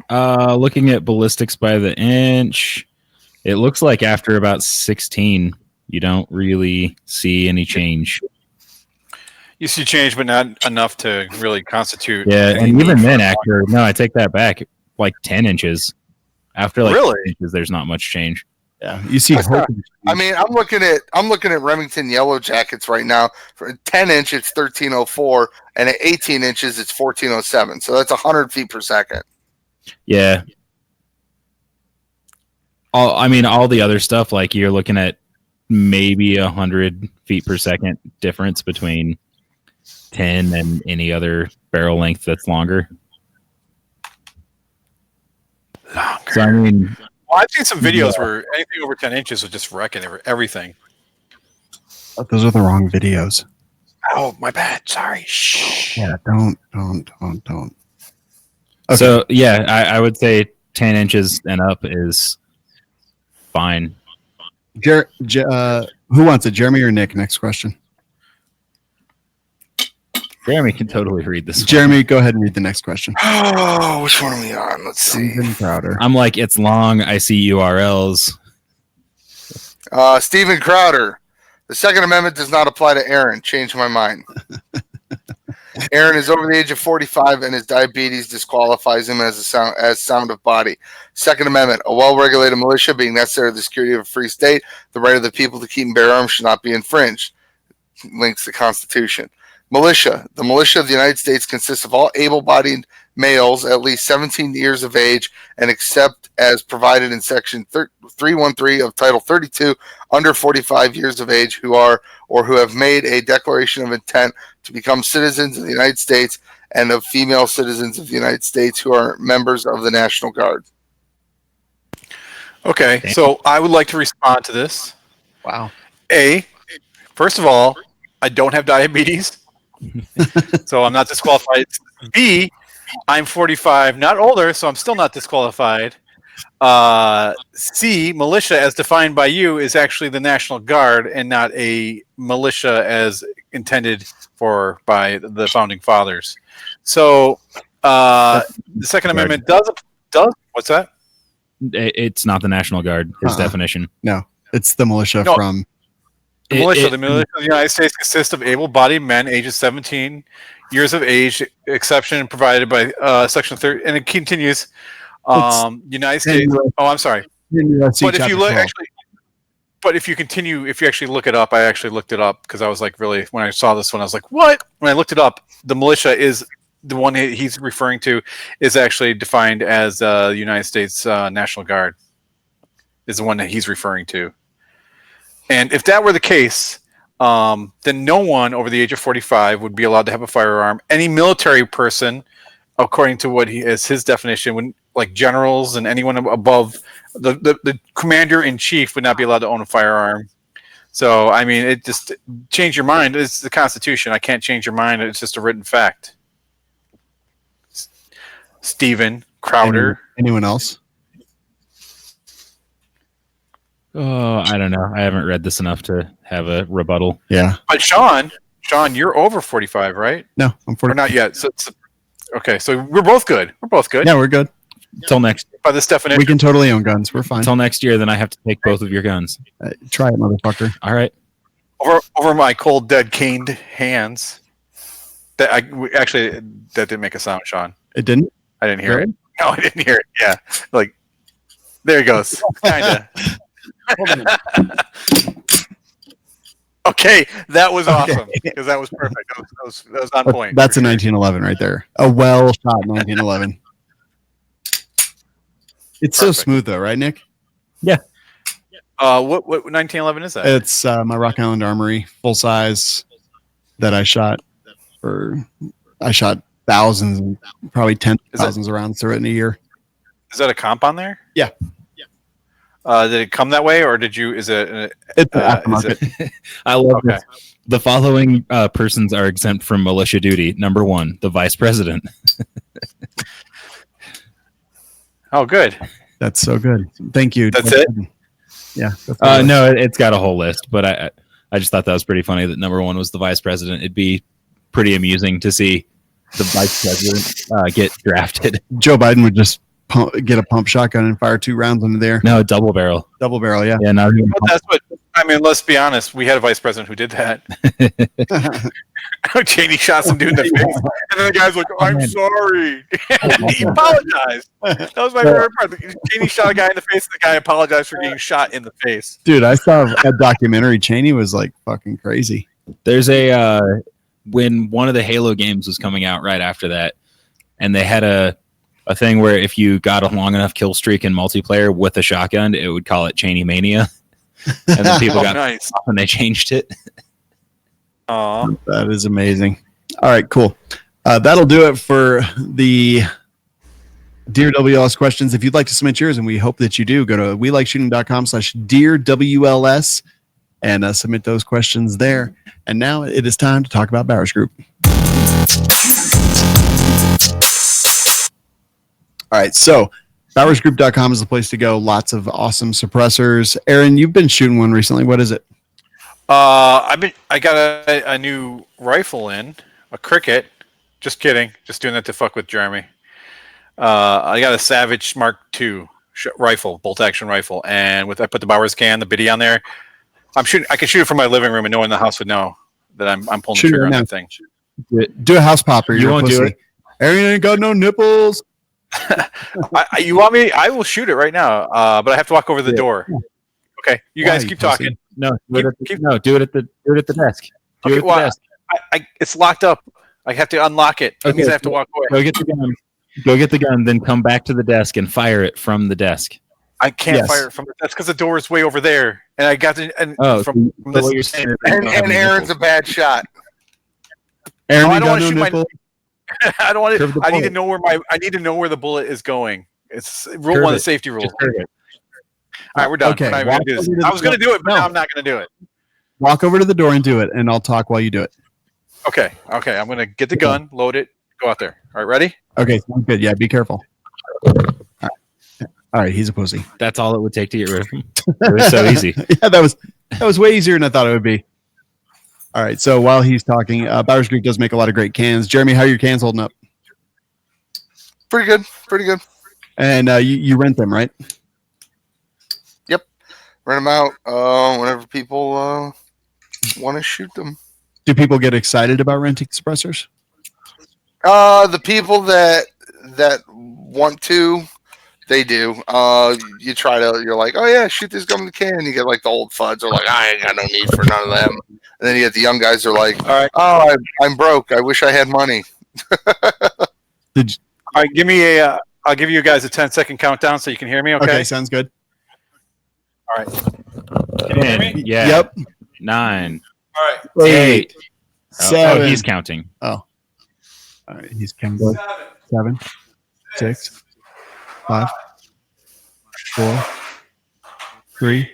Looking at ballistics by the inch, it looks like after about 16, you don't really see any change. You see change, but not enough to really constitute. Yeah, and even then, I take that back. Like 10 inches. After like Really? 10 inches, there's not much change. Yeah, you see. I mean, I'm looking at Remington Yellow Jackets right now. For 10 inch, it's 1304, and at 18 inches, it's 1407. So that's 100 feet per second. Yeah. All the other stuff, like you're looking at maybe 100 feet per second difference between 10 and any other barrel length that's longer. So, I mean, well, I've seen some videos where anything over 10 inches would just wreck everything. Those are the wrong videos. Oh, my bad. Sorry. Shh. Yeah, don't. Okay. So yeah, I would say 10 inches and up is fine. Who wants it, Jeremy or Nick? Next question. Jeremy can totally read this. Jeremy, go ahead and read the next question. Oh, which one are we on? Let's see. Steven Crowder. I'm like, it's long. I see URLs. Steven Crowder. The Second Amendment does not apply to Aaron. Changed my mind. Aaron is over the age of 45, and his diabetes disqualifies him as sound of body. Second Amendment: a well-regulated militia being necessary to the security of a free state, the right of the people to keep and bear arms should not be infringed. Links the Constitution. Militia. The militia of the United States consists of all able-bodied males at least 17 years of age, and except as provided in Section 313 of Title 32, under 45 years of age who are or who have made a declaration of intent to become citizens of the United States, and of female citizens of the United States who are members of the National Guard. Okay, so I would like to respond to this. Wow. First of all, I don't have diabetes, so I'm not disqualified. B, I'm 45, not older, so I'm still not disqualified. C, militia as defined by you is actually the National Guard and not a militia as intended for by the founding fathers. So the Second Amendment does what's that? It's not the National Guard, his definition. No, it's the militia from... The militia of the United States consists of able-bodied men ages 17 years of age, exception provided by Section 30, and it continues. United States. Oh, I'm sorry. But if you look, if you actually look it up, I actually looked it up because I was like, really, when I saw this one, I was like, what? When I looked it up, the militia is the one he's referring to is actually defined as the United States National Guard. Is the one that he's referring to. And if that were the case, then no one over the age of 45 would be allowed to have a firearm. Any military person, according to what his definition, would, like generals and anyone above the commander in chief, would not be allowed to own a firearm. So, I mean, it just change your mind. It's the Constitution. I can't change your mind. It's just a written fact. Steven Crowder. Anyone else? Oh, I don't know. I haven't read this enough to have a rebuttal. Yeah. But Sean, you're over 45, right? No, I'm 40. Or not yet. So okay, so we're both good. Yeah, we're good. Until next By this definition. We can totally own guns. We're fine. until next year, then I have to take both of your guns. Try it, motherfucker. All right. Over my cold, dead, caned hands. That didn't make a sound, Sean. It didn't? I didn't hear it. No, I didn't hear it. Yeah, like There he goes. Kinda. Hold on a minute. Okay, that was awesome because that was perfect. That was on point. That's a for sure. 1911 right there. A well shot 1911. It's so Perfect. smooth though, right, Nick? What 1911 is that? It's my Rock Island Armory full size that I shot thousands, probably 10,000 rounds through it in a year. Is that a comp on there? Yeah. Did it come that way, or did you? Is it? It's an aftermarket. I love Okay. this. The following persons are exempt from militia duty. Number 1, the vice president. Oh, good. That's so good. Thank you. That's it? Yeah. That's all. No, it's got a whole list, but I just thought that was pretty funny that number 1 was the vice president. It'd be pretty amusing to see the vice president get drafted. Joe Biden would just get a pump shotgun and fire 2 rounds into there. No, double barrel. Double barrel, yeah. Yeah, not even. But that's what I mean. Let's be honest. We had a vice president who did that. Cheney shot some dude in the face, and then the guy's like, "I'm sorry." He apologized. That was my favorite part. Cheney shot a guy in the face, and the guy apologized for getting shot in the face. Dude, I saw a documentary. Cheney was like fucking crazy. There's when one of the Halo games was coming out right after that, and they had a thing where if you got a long enough kill streak in multiplayer with a shotgun, it would call it Cheney Mania. And then people got nice. off and they changed it. Aw. That is amazing. All right, cool. That'll do it for the Dear WLS questions. If you'd like to submit yours, and we hope that you do, go to welikeshooting.com/Dear WLS and submit those questions there. And now it is time to talk about Bowers Group. All right, so bowersgroup.com is the place to go. Lots of awesome suppressors. Aaron, you've been shooting one recently. What is it? I got a new rifle in, a Cricket. Just kidding. Just doing that to fuck with Jeremy. I got a Savage Mark II rifle, bolt action rifle, and I put the Bowers can, the biddy on there. I can shoot it from my living room, and no one in the house would know that I'm pulling the trigger on that thing. Do a house popper. You won't do it. Aaron ain't got no nipples. You want me? I will shoot it right now, but I have to walk over the door. Okay, you guys keep talking. No, do it at the desk. Do it at the desk. It's locked up. I have to unlock it. That Okay, means I have to walk away. Go get the gun. Go get the gun, then come back to the desk and fire it from the desk. I can't fire it from that's because the door is way over there, and I got the from so this. what you're saying is And Aaron's a bad shot. Aaron, I you don't got want no to shoot nipple? I don't want Curve to. the I need to bullet. know where I need to know where the bullet is going. It's rule Curve one, the it. safety rule. Just curve it. All right, we're done. Okay, We're not even walk gonna do this. over to I the was going to do it, but No. now I'm not going to do it. Walk over to the door and do it, and I'll talk while you do it. Okay. I'm going to get the gun, load it, go out there. All right, ready? Okay, sounds good. Yeah, be careful. All right, he's a pussy. That's all it would take to get rid of him. It was so easy. Yeah, that was way easier than I thought it would be. All right, so while he's talking, Bowers Group does make a lot of great cans. Jeremy, how are your cans holding up? Pretty good. Pretty good. And you rent them, right? Rent them out whenever people want to shoot them. Do people get excited about renting suppressors? The people that want to, they do. You're like, oh yeah, shoot this gun with the can. You get like the old fuds are like, I ain't got no need for none of them. And then you get the young guys who are like, All right. oh, I'm broke. I wish I had money. All right, give me I'll give you guys a 10-second countdown so you can hear me, okay? Okay, sounds good. All right. Can you hear me? Yeah. Yep. 9, All right. 8. Seven. Oh, he's counting. All right, he's counting. 7, 6, 5, 4, 3,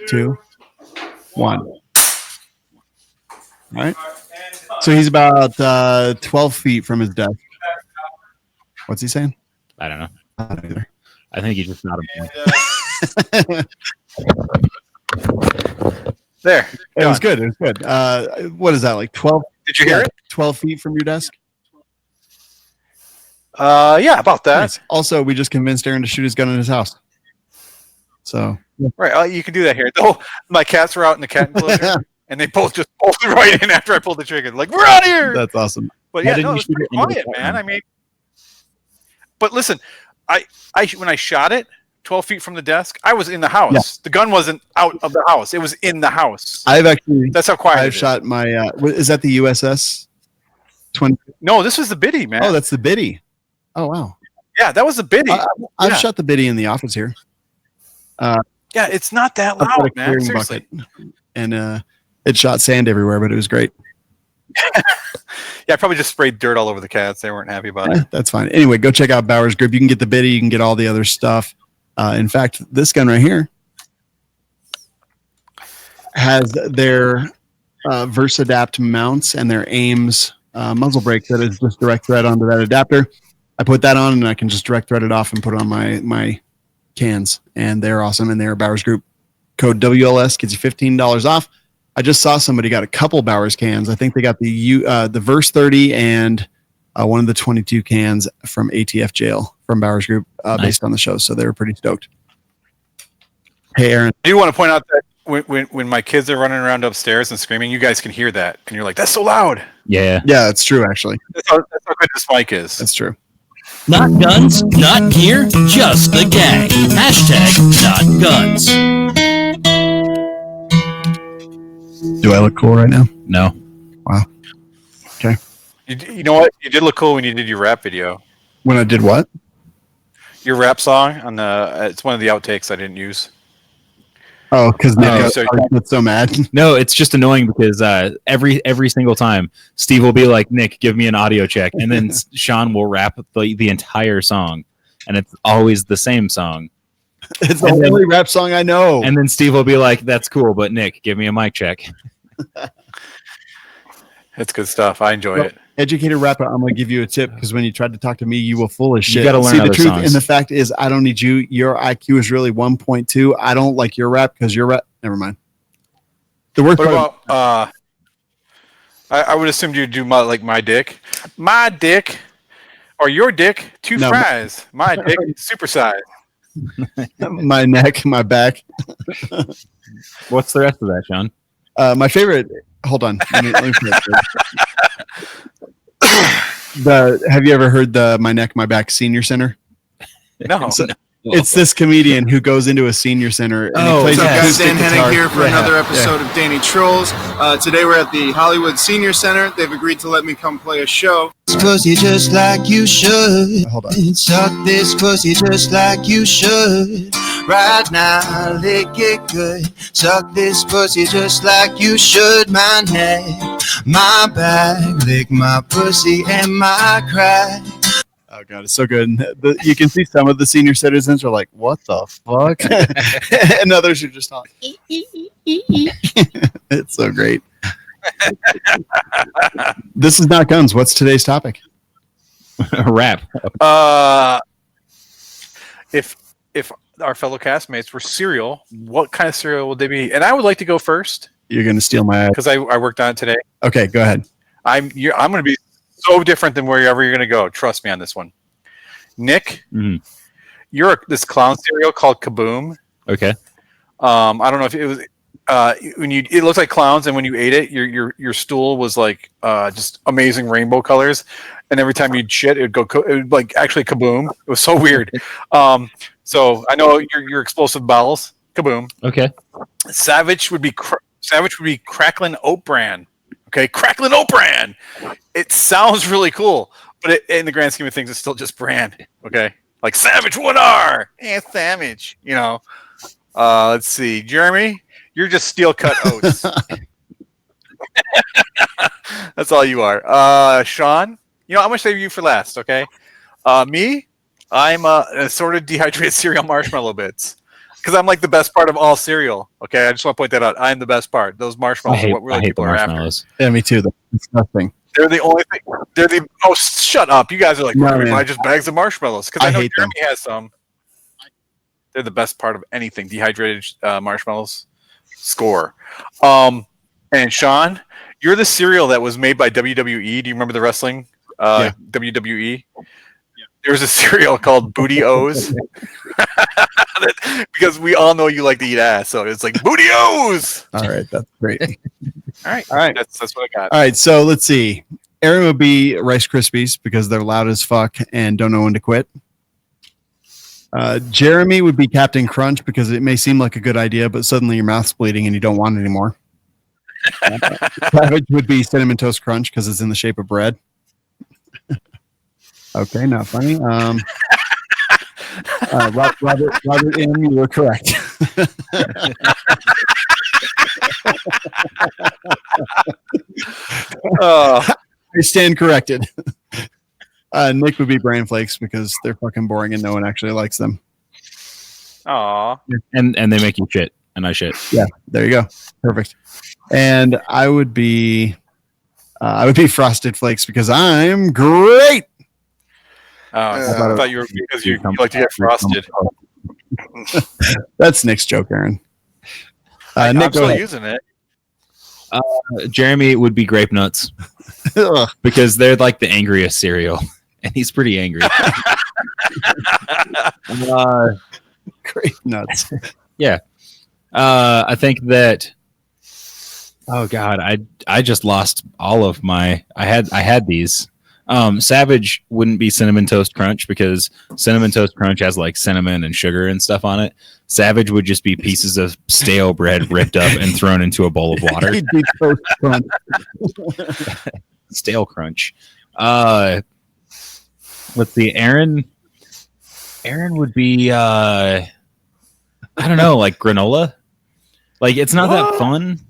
2, 1. All right. So he's about 12 feet from his desk. What's he saying? I don't know. I don't either. I think he just not a There. It was good. It was good. What is that, like 12? Did you hear it? 12 feet from your desk? Yeah, about that. Nice. Also, we just convinced Aaron to shoot his gun in his house. So, Right. You can do that here. Oh, my cats were out in the cat enclosure, and they both just bolted right in after I pulled the trigger. Like, we're out of here. that's awesome. But How yeah, did no, you it was shoot pretty it into the quiet, cat man. room? I mean, but listen, I when I shot it, 12 feet from the desk. I was in the house. Yeah. The gun wasn't out of the house. It was in the house. That's how quiet. I've shot my. Is that the USS 20? No, this was the Biddy, man. Oh, that's the Biddy. Oh wow. Yeah, that was the Biddy. I've shot the Biddy in the office here. Yeah, it's not that I've got a loud, man. clearing Seriously. bucket, and it shot sand everywhere, but it was great. Yeah, I probably just sprayed dirt all over the cats. They weren't happy about it. That's fine. Anyway, go check out Bowers Group. You can get the Biddy. You can get all the other stuff. In fact, this gun right here has their VersaDapt mounts and their Ames muzzle brake that is just direct thread onto that adapter. I put that on and I can just direct thread it off and put it on my cans, and they're awesome. And they're Bowers Group. Code WLS gets you $15 off. I just saw somebody got a couple Bowers cans. I think they got the Verse 30 and one of the 22 cans from ATF jail from Bowers Group based on the show. So they were pretty stoked. Hey, Aaron. I do want to point out that when my kids are running around upstairs and screaming, you guys can hear that. And you're like, that's so loud. Yeah. Yeah, it's true, actually. That's how good this mic is. That's true. Not guns, not gear, just the gang. Hashtag not guns. Do I look cool right now? No. Wow. Okay. You know what? You did look cool when you did your rap video. When I did what? Your rap song on the it's one of the outtakes I didn't use. Oh, because Nick so- gets so mad. No, it's just annoying because every single time Steve will be like, Nick, give me an audio check. And then Sean will rap the entire song. And it's always the same song. It's the only rap song I know. And then Steve will be like, that's cool, but Nick, give me a mic check. It's good stuff. I enjoy it. Educated rapper, I'm going to give you a tip because when you tried to talk to me, you were full of shit. You got to learn See, the other truth songs. and the fact is, I don't need you. Your IQ is really 1.2. I don't like your rap because your rap. Never mind. The worst What part. about I would assume you'd do my dick. My dick or your dick, two No, fries. My dick, super size. My neck, my back. What's the rest of that, Sean? My favorite. Hold on. Let me finish this. Have you ever heard the My Neck, My Back Senior Center? No. It's this comedian who goes into a senior center and he plays What's up, guys? acoustic Dan guitar. Hennig here for another episode of Danny Trolls. Today we're at the Hollywood Senior Center. They've agreed to let me come play a show. Pussy just like you should. Hold on. Suck this pussy just like you should. Right now, lick it good. Suck this pussy just like you should. My neck, my back, lick my pussy and my crack. Oh god, it's so good. You can see some of the senior citizens are like, "What the fuck?" and others are just on. It's so great. This is not guns. What's today's topic? Rap. If our fellow castmates were cereal, what kind of cereal would they be? And I would like to go first You're going to steal my. because I worked on it today. Okay, go ahead. I'm going to be so different than wherever you're going to go. Trust me on this one. Nick, you're this clown cereal called Kaboom. Okay. I don't know if it was it looked like clowns, and when you ate it, your stool was like just amazing rainbow colors, and every time you'd shit, it would like actually kaboom. It was so weird. So I know your explosive bowels. Kaboom. Okay. Savage would be Cracklin' Oat Bran. Okay, Cracklin' Oat Bran. It sounds really cool, but in the grand scheme of things, it's still just brand. Okay, like Savage 1R. Savage. You know. Let's see, Jeremy, you're just steel cut oats. That's all you are. Sean, I'm gonna save you for last. Okay. Me, I'm assorted dehydrated cereal marshmallow bits. Because I'm like the best part of all cereal. Okay, I just want to point that out. I'm the best part. Those marshmallows are what really people are after. Yeah, me too. That's disgusting. They're the only thing. Oh, shut up! You guys are like, I just bags of marshmallows because I know hate Jeremy them. has some. They're the best part of anything. Dehydrated marshmallows. Score. And Sean, you're the cereal that was made by WWE. Do you remember the wrestling? WWE. There's a cereal called Booty O's because we all know you like to eat ass, so it's like Booty O's. All right, that's great. All right. That's what I got. All right, so let's see. Aaron would be Rice Krispies because they're loud as fuck and don't know when to quit. Jeremy would be Captain Crunch because it may seem like a good idea, but suddenly your mouth's bleeding and you don't want it anymore. Savage would be Cinnamon Toast Crunch because it's in the shape of bread. Okay, not funny. Robert M., you were correct. I stand corrected. Nick would be Bran Flakes because they're fucking boring and no one actually likes them. Aw. And they make you shit, and I shit. Yeah, there you go. Perfect. And I would be Frosted Flakes because I'm great. I thought you were because you like to get frosted. That's Nick's joke, Aaron. I'm Nick, still using it. Jeremy would be Grape Nuts because they're like the angriest cereal, and he's pretty angry. Grape Nuts. Yeah. I think that. Oh God, I just lost all of my. I had these. Savage wouldn't be Cinnamon Toast Crunch because Cinnamon Toast Crunch has like cinnamon and sugar and stuff on it. Savage would just be pieces of stale bread ripped up and thrown into a bowl of water. He'd be Toast Crunch. Stale Crunch. Let's see. Aaron would be I don't know, like granola. Like it's not that fun.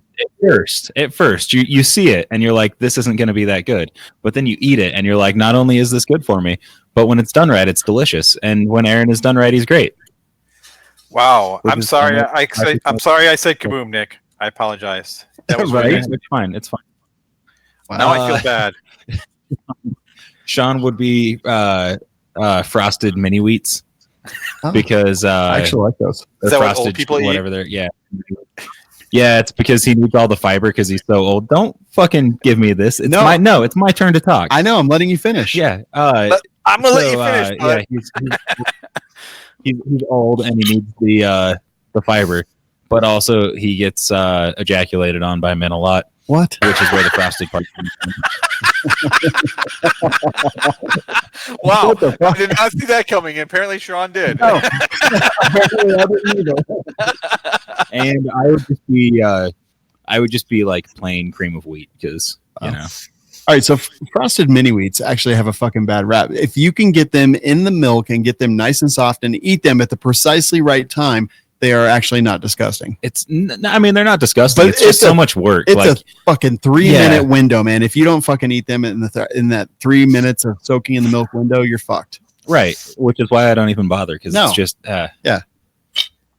At first, you see it and you're like, this isn't going to be that good. But then you eat it and you're like, not only is this good for me, but when it's done right, it's delicious. And when Aaron is done right, he's great. Wow, I'm sorry. I'm sorry. I said kaboom, Nick. I apologize. That was right. really It's fine. It's fine. Now I feel bad. Sean would be frosted mini wheats because I actually like those. Is that what old people eat? Whatever they're Yeah, it's because he needs all the fiber because he's so old. Don't fucking give me this. It's my turn to talk. I know. I'm letting you finish. Yeah. I'm gonna let you finish. Yeah, he's old and he needs the fiber, but also he gets ejaculated on by men a lot. What? Which is where the frosted part comes from. Wow, I did not see that coming. Apparently, Sean did. No. And I would just be like plain cream of wheat because you know. All right, so frosted mini wheats actually have a fucking bad rap. If you can get them in the milk and get them nice and soft and eat them at the precisely right time, they are actually not disgusting. I mean, they're not disgusting. It's just so much work. It's like, a fucking 3-minute window, man. If you don't fucking eat them in that 3 minutes of soaking in the milk window, you're fucked. Right, which is why I don't even bother because it's just Yeah,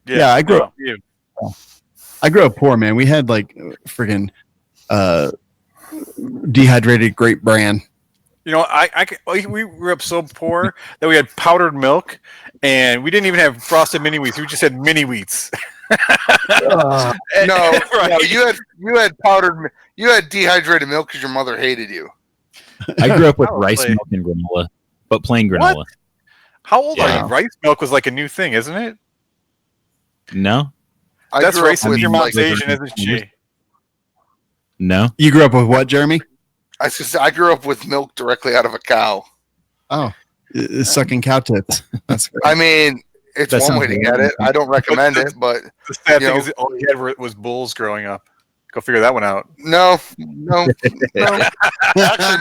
I grew up. I grew up poor, man. We had like friggin' dehydrated grape bran. You know, we grew up so poor that we had powdered milk, and we didn't even have frosted mini wheats. We just had mini wheats. No, you had powdered, you had dehydrated milk because your mother hated you. I grew up with rice milk and granola, but plain granola. What? How old are you? Rice milk was like a new thing, isn't it? No, that's racist. Your mom's Asian, isn't she? No, you grew up with what, Jeremy? I grew up with milk directly out of a cow. Oh, sucking cow tits. That's great. I mean, it's one way to get it. I don't recommend it, but the sad thing is all he had was bulls growing up. Go figure that one out. No. Actually,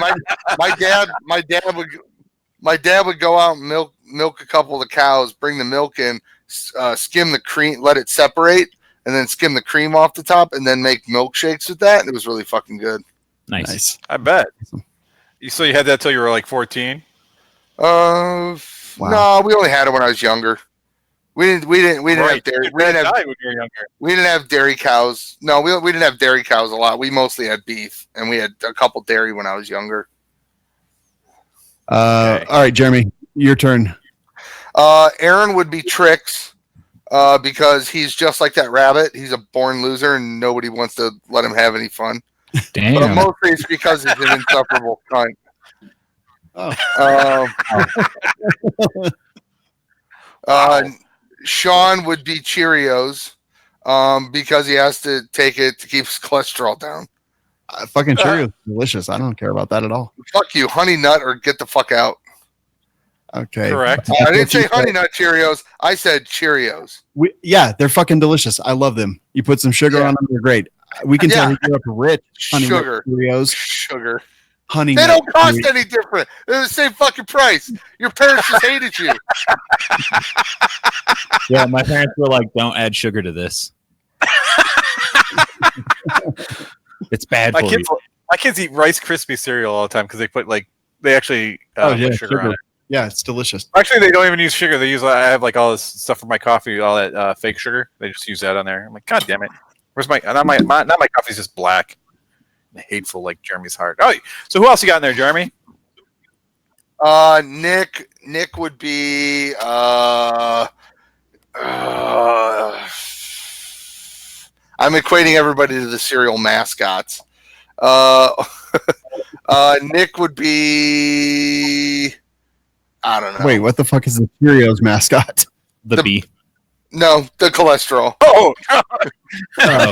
my dad would go out and milk a couple of the cows, bring the milk in, skim the cream, let it separate, and then skim the cream off the top, and then make milkshakes with that. And it was really fucking good. Nice. I bet. So you had that till you were like 14? Wow. No, we only had it when I was younger. We didn't have dairy. We didn't have dairy cows. No, we didn't have dairy cows a lot. We mostly had beef, and we had a couple dairy when I was younger. Okay. All right, Jeremy, your turn. Aaron would be Trix, because he's just like that rabbit. He's a born loser, and nobody wants to let him have any fun. Damn. But mostly it's because he's an insufferable cunt. Sean would be Cheerios, because he has to take it to keep his cholesterol down. Fucking Cheerios, delicious. I don't care about that at all. Fuck you, Honey Nut, or get the fuck out. Okay. Correct. I didn't say Honey Nut Cheerios. I said Cheerios. Yeah, they're fucking delicious. I love them. You put some sugar on them, they're great. We can tell you grew up rich. Honey Nut Sugar. Cheerios. Sugar. Honey They Nut don't cost Cheerios. any different. They're the same fucking price. Your parents just hated you. Yeah, my parents were like, "Don't add sugar to this. It's bad for you." My kids eat Rice Krispie cereal all the time because they actually put sugar on it. Yeah, it's delicious. Actually, they don't even use sugar. They use I have like all this stuff for my coffee, all that fake sugar. They just use that on there. I'm like, God damn it! Where's my not my coffee's just black, hateful like Jeremy's heart. Oh, so who else you got in there, Jeremy? Nick would be I'm equating everybody to the cereal mascots. Nick would be I don't know. Wait, what the fuck is the Cheerios mascot? The bee. No, the cholesterol. Oh,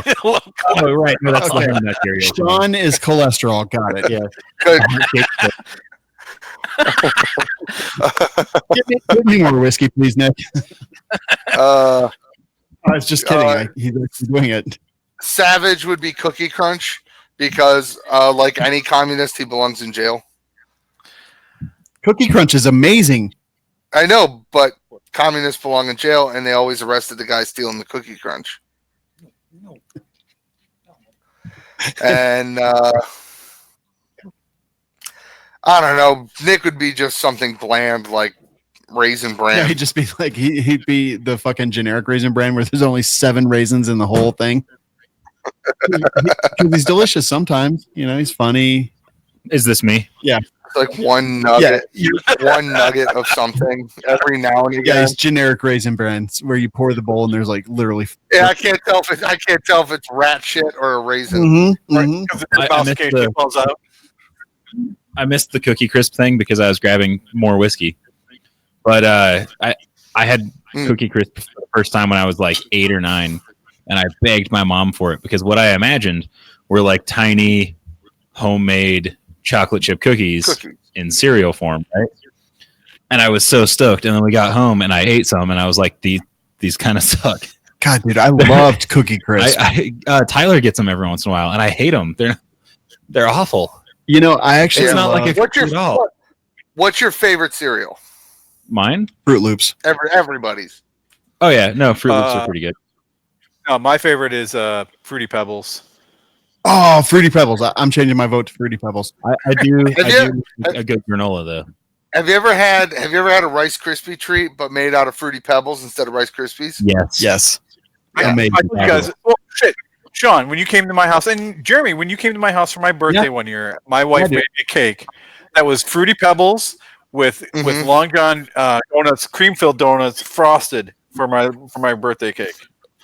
Oh, right. No, that's Okay. the Honey Nut Cheerios. Sean is cholesterol. Got it. Yeah. Good. Give me more whiskey, please, Nick. Uh, I was just kidding. He's actually doing it. Savage would be Cookie Crunch because, like any communist, he belongs in jail. Cookie Crunch is amazing. I know, but communists belong in jail, and they always arrested the guy stealing the Cookie Crunch. And I don't know. Nick would be just something bland like Raisin Bran. Yeah, he'd just be like he'd be the fucking generic Raisin Bran where there's only 7 raisins in the whole thing. He's delicious sometimes. You know, he's funny. Is this me? Yeah. It's like one nugget, one nugget of something every now and Yeah, again. it's generic Raisin Bran where you pour the bowl and there's like literally. Yeah, I can't tell if it's rat shit or a raisin. Mm-hmm, mm-hmm. I missed the Cookie Crisp thing because I was grabbing more whiskey. But I had Cookie Crisp for the first time when I was like 8 or 9, and I begged my mom for it because what I imagined were like tiny homemade chocolate chip cookies in cereal form, right? And I was so stoked. And then we got home and I ate some, and I was like, these kind of suck. God, dude, I loved Cookie Crisp. Tyler gets them every once in a while, and I hate them. They're awful. You know, I actually it's not like a what's your favorite cereal? Mine? Fruit Loops. Everybody's. Oh yeah, no, Fruit Loops are pretty good. No, my favorite is Fruity Pebbles. Oh, Fruity Pebbles! I'm changing my vote to Fruity Pebbles. I do a good granola though. Have you ever had a Rice Krispie treat but made out of Fruity Pebbles instead of Rice Krispies? Yes. Yeah, Amazing. I told you guys, well, shit. Sean, when you came to my house, and Jeremy, when you came to my house for my birthday one year, my wife made me a cake that was Fruity Pebbles with Long John donuts, cream-filled donuts, frosted for my birthday cake.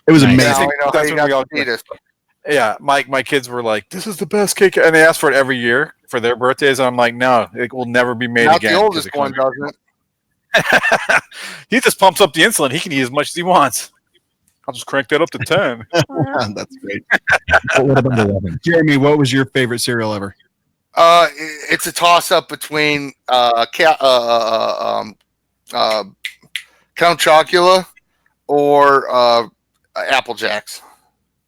It was amazing. Now I know That's how what we all you got Yeah, my kids were like, "This is the best cake," and they ask for it every year for their birthdays. And I'm like, "No, it will never be made Not again." the oldest one doesn't. He just pumps up the insulin. He can eat as much as he wants. I'll just crank that up to 10. That's great. What about 11? Jeremy, what was your favorite cereal ever? It's a toss-up between Count Chocula or Apple Jacks.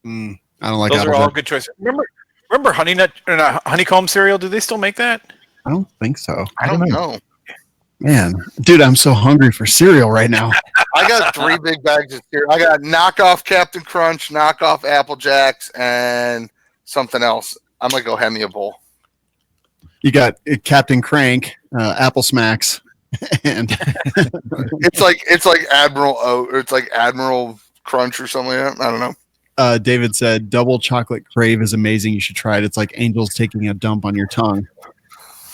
I don't like Those Apple are all Jacks. good choices. Remember honeycomb cereal? Do they still make that? I don't think so. I don't know. Man, dude, I'm so hungry for cereal right now. I got 3 big bags of cereal. I got knockoff Captain Crunch, knockoff Apple Jacks, and something else. I'm gonna go hand me a bowl. You got Captain Crank, Apple Smacks, and it's like Admiral O, or it's like Admiral Crunch or something like that. I don't know. David said double chocolate crave is amazing. You should try it. It's like angels taking a dump on your tongue.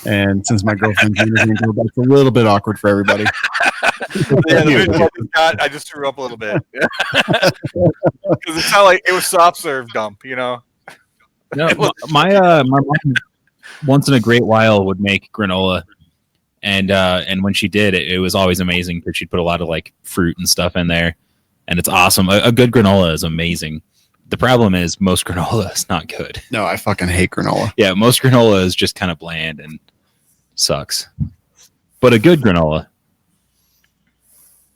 And since my girlfriend's name is Angel, that's a little bit awkward for everybody. Yeah, the visual I just threw up a little bit because it's not like it was soft serve dump, you know. No, my mom once in a great while would make granola, and when she did, it was always amazing because she'd put a lot of like fruit and stuff in there, and it's awesome. A good granola is amazing. The problem is most granola is not good. No, I fucking hate granola. Yeah, most granola is just kind of bland and sucks. But a good granola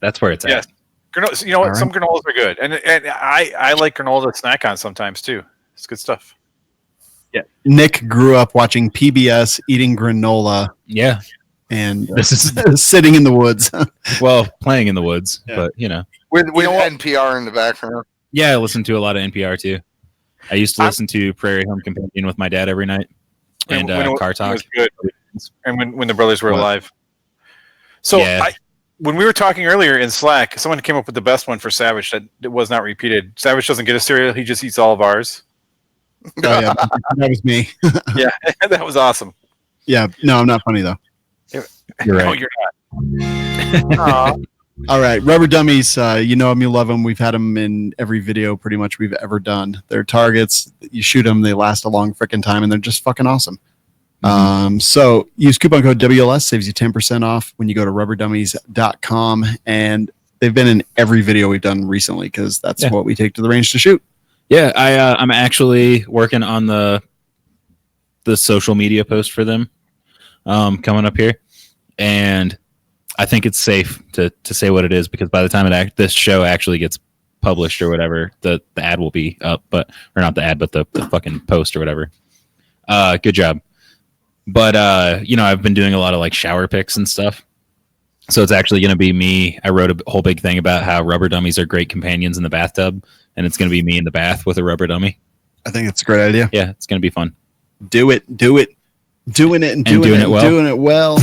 That's where it's Yes. at. Granola, you know what? All Some granolas are good, and I like granola to snack on sometimes too. It's good stuff. Yeah. Nick grew up watching PBS, eating granola, Yeah. and This is sitting in the woods. well, playing in the woods, Yeah. but you know. with know what? NPR in the background. Yeah, I listen to a lot of NPR too. I used to I'm- listen to Prairie Home Companion with my dad every night, and Car it Talk. was good, and when the brothers were What? alive. So Yeah. when we were talking earlier in Slack, someone came up with the best one for Savage that it was not repeated. Savage doesn't get a cereal; he just eats all of ours. Oh, yeah, that was me. Yeah, that was awesome. Yeah, no, I'm not funny though. You're No, right. you're not. Aw. All right, rubber dummies. You know them, you love them. We've had them in every video pretty much we've ever done. They're targets. You shoot them, they last a long freaking time, and they're just fucking awesome. So use coupon code WLS, saves you 10% off when you go to rubberdummies.com. And they've been in every video we've done recently because that's Yeah. what we take to the range to shoot. Yeah, I'm actually working on the social media post for them coming up here, and I think it's safe to say what it is because by the time this show actually gets published or whatever, the ad will be up, or not the ad, but the fucking post or whatever. Good job. But I've been doing a lot of like shower pics and stuff. So it's actually going to be me. I wrote a whole big thing about how rubber dummies are great companions in the bathtub, and it's going to be me in the bath with a rubber dummy. I think it's a great idea. Yeah, it's going to be fun. Do it. Doing it and doing it well. Doing it well.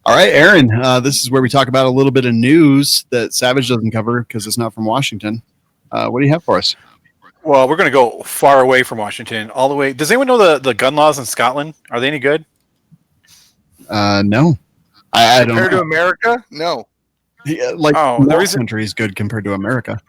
All right, Aaron, this is where we talk about a little bit of news that Savage doesn't cover because it's not from Washington. What do you have for us? Well, we're going to go far away from Washington, all the way. Does anyone know the gun laws in Scotland? Are they any good? No. I don't Compared to know. America, no. Yeah, like Oh, the no reason- country is good compared to America.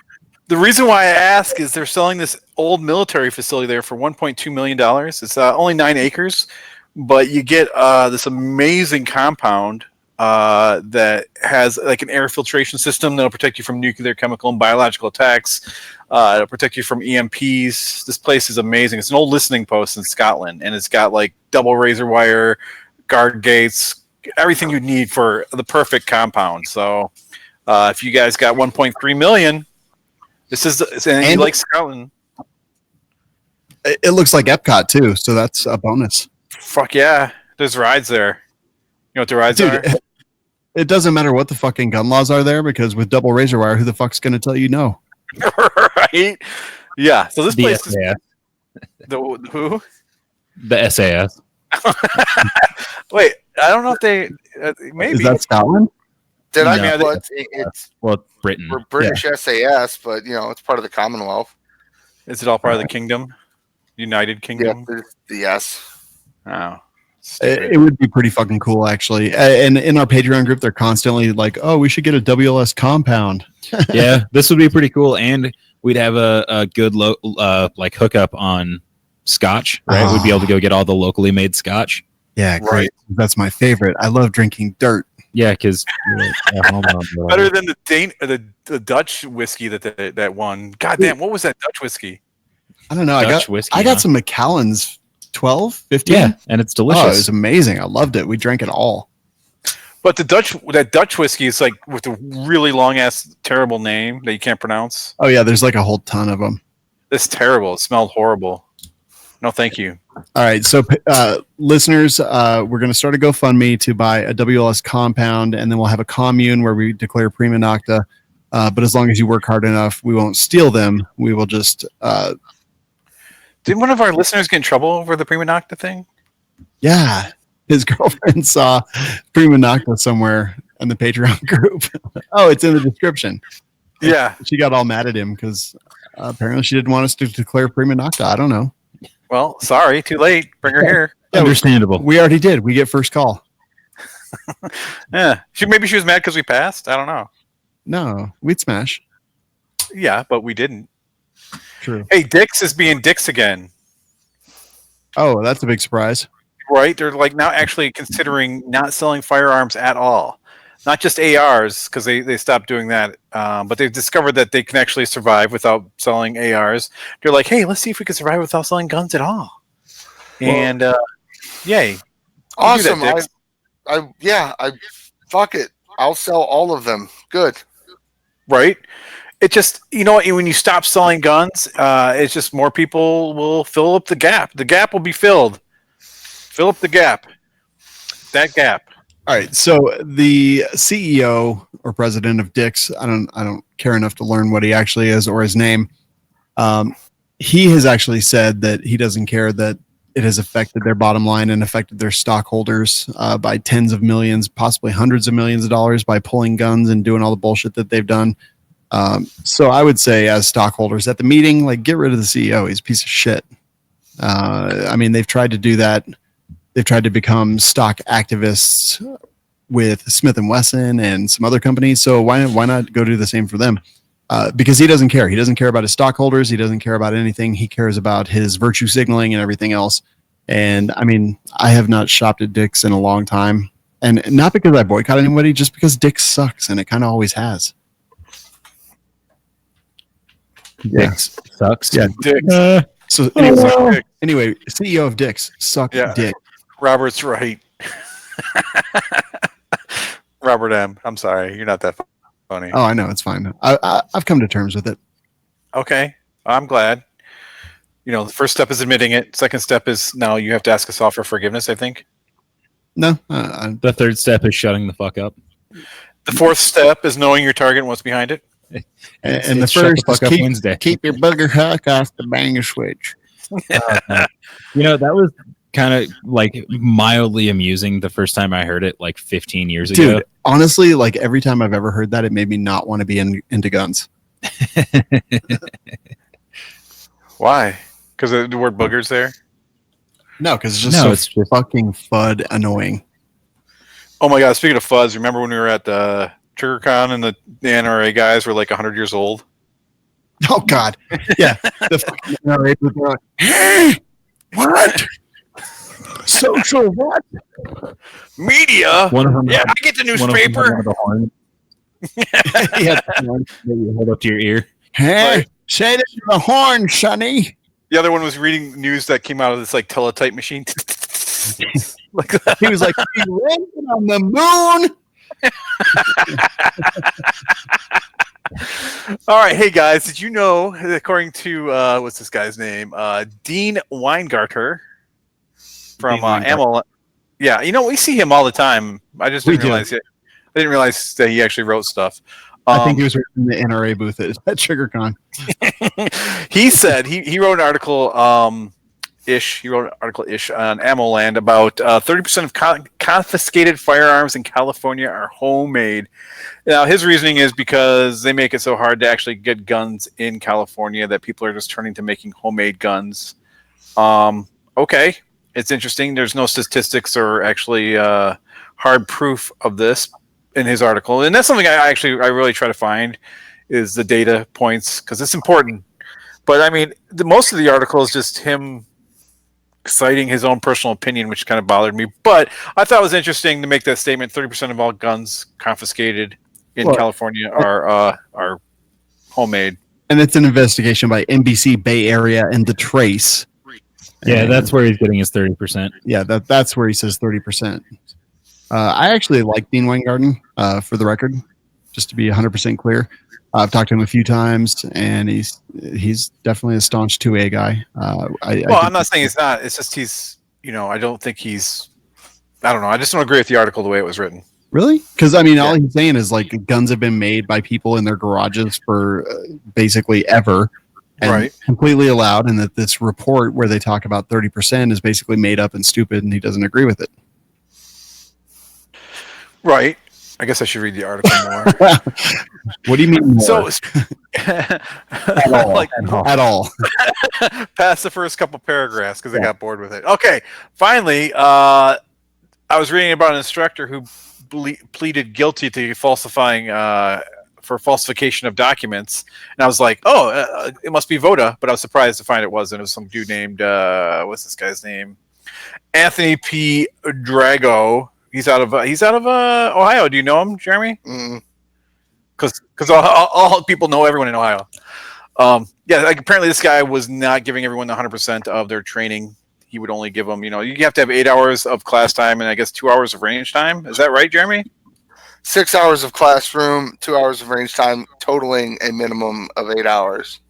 The reason why I ask is they're selling this old military facility there for $1.2 million. It's only 9 acres, but you get this amazing compound that has like an air filtration system that'll protect you from nuclear, chemical, and biological attacks. It'll protect you from EMPs. This place is amazing. It's an old listening post in Scotland, and it's got like double razor wire, guard gates, everything you need for the perfect compound. So if you guys got 1.3 million, this is and you like Scotland. It looks like Epcot too, so that's a bonus. Fuck yeah, there's rides there. You know what the rides are? Dude, it doesn't matter what the fucking gun laws are there because with double razor wire, who the fuck's going to tell you no? Right? Yeah. So this The place is SAS. the who? The SAS. Wait, I don't know if they maybe. Is that Scotland? Did I No. know it's Well, Britain. for British SAS, but it's part of the Commonwealth. Is it all part of the kingdom? United Yeah, Kingdom? there's the yes. Oh. It would be pretty fucking cool, actually. And in our Patreon group, they're constantly like, "Oh, we should get a WLS compound." Yeah, this would be pretty cool, and we'd have a good like hookup on Scotch, right? We'd be able to go get all the locally made Scotch. Yeah, great. That's my favorite. I love drinking dirt. Yeah, because Better than the Dutch whiskey that won. God damn, what was that Dutch whiskey? I don't know. Dutch whiskey, I got huh? some Macallan's 12, 15. Yeah, and it's Oh, it delicious. was amazing. I loved it. We drank it all. But that Dutch whiskey is like with a really long ass terrible name that you can't pronounce. Oh yeah, there's like a whole ton of them. It's terrible. It smelled horrible. No, thank you. All right, so listeners, we're going to start a GoFundMe to buy a WLS compound, and then we'll have a commune where we declare prima nocta. But as long as you work hard enough, we won't steal them. We will just, Didn't one of our listeners get in trouble over the prima nocta thing? yeah. His girlfriend saw prima nocta somewhere in the Patreon group. Oh, it's in the description. Yeah. She got all mad at him because apparently she didn't want us to declare prima nocta. I don't know. Well, sorry, too late. Bring her here. Understandable. We already did. We get first call. Yeah. Maybe she was mad because we passed. I don't know. No, we'd smash. Yeah, but we didn't. True. Hey, Dick's is being Dick's again. Oh, that's a big surprise. Right? They're like now actually considering not selling firearms at all. Not just ARs, because they stopped doing that. But they've discovered that they can actually survive without selling ARs. They're like, hey, let's see if we can survive without selling guns at all. And yay. Awesome. Do that, Dix. I fuck it. I'll sell all of them. Good. Right? It just, when you stop selling guns, it's just more people will fill up the gap. The gap will be filled. Fill up the gap. That gap. All right. So the CEO or president of Dick's, I don't care enough to learn what he actually is or his name. He has actually said that he doesn't care that it has affected their bottom line and affected their stockholders by tens of millions, possibly hundreds of millions of dollars by pulling guns and doing all the bullshit that they've done. So I would say, as stockholders at the meeting, like, get rid of the CEO. He's a piece of shit. They've tried to do that. They've tried to become stock activists with Smith & Wesson and some other companies. So why not go do the same for them? Because he doesn't care. He doesn't care about his stockholders. He doesn't care about anything. He cares about his virtue signaling and everything else. And I have not shopped at Dick's in a long time. And not because I boycott anybody, just because Dick's sucks. And it kind of always has. Dick's sucks. Yeah. Dix. So anyway, CEO of Dick's, suck dick. Robert's right. Robert M. I'm sorry. You're not that funny. Oh, I know. It's fine. I've come to terms with it. Okay. I'm glad. The first step is admitting it. Second step is now you have to ask us all for forgiveness, I think. No. The third step is shutting the fuck up. The fourth step is knowing your target and what's behind it. And the Shut first fuck is up Wednesday. keep your booger hook off the banger switch. That was kind of like mildly amusing the first time I heard it, like 15 years ago. Dude, honestly, like every time I've ever heard that, it made me not want to be into guns. Why? Because the word booger's there? No, because it's just it's just fucking FUD annoying. Oh my god, speaking of fuzz, remember when we were at the TriggerCon and the NRA guys were like 100 years old? Oh god. Yeah. The fucking NRA people are like, hey, what? Social what? Media? Yeah, I get the newspaper. Yeah, you hold up to your ear. Hey, Right. say this to the horn, Sonny. The other one was reading news that came out of this like teletype machine. Like that. He was like, "We landed on the moon." All right, hey guys, did you know, according to what's this guy's name? Dean Weingarter from Amel. Yeah, we see him all the time. I just didn't realize it. I didn't realize that he actually wrote stuff. I think he was in the NRA booth at TriggerCon. He said he wrote an article ish. He wrote an article ish on AmmoLand about 30% of confiscated firearms in California are homemade. Now his reasoning is because they make it so hard to actually get guns in California that people are just turning to making homemade guns. Okay, it's interesting. There's no statistics or actually hard proof of this in his article, and that's something I really try to find is the data points because it's important. But most of the article is just him citing his own personal opinion, which kind of bothered me. But I thought it was interesting to make that statement: 30% of all guns confiscated in California are homemade. And it's an investigation by NBC Bay Area and The Trace. Yeah, that's where he's getting his 30%. Yeah, that's where he says 30%. I actually like Dean Weingarten, for the record, just to be 100% clear. I've talked to him a few times, and he's definitely a staunch 2A guy. I'm not saying he's not. It's just he's, I don't think he's. I don't know. I just don't agree with the article the way it was written. Really? Because all he's saying is like guns have been made by people in their garages for basically ever, and completely allowed, and that this report where they talk about 30% is basically made up and stupid, and he doesn't agree with it. Right. I guess I should read the article more. What do you mean more? So, at all. Past the first couple paragraphs because I got bored with it. Okay, finally, I was reading about an instructor who pleaded guilty to falsifying for falsification of documents, and I was like, "Oh, it must be VOTA," but I was surprised to find it wasn't. It was some dude named what's this guy's name? Anthony P. Drago. He's out of Ohio. Do you know him, Jeremy? Because all people know everyone in Ohio. Apparently this guy was not giving everyone the 100% of their training. he would only give them, you have to have 8 hours of class time and I guess 2 hours of range time. Is that right, Jeremy? 6 hours of classroom, 2 hours of range time, totaling a minimum of 8 hours.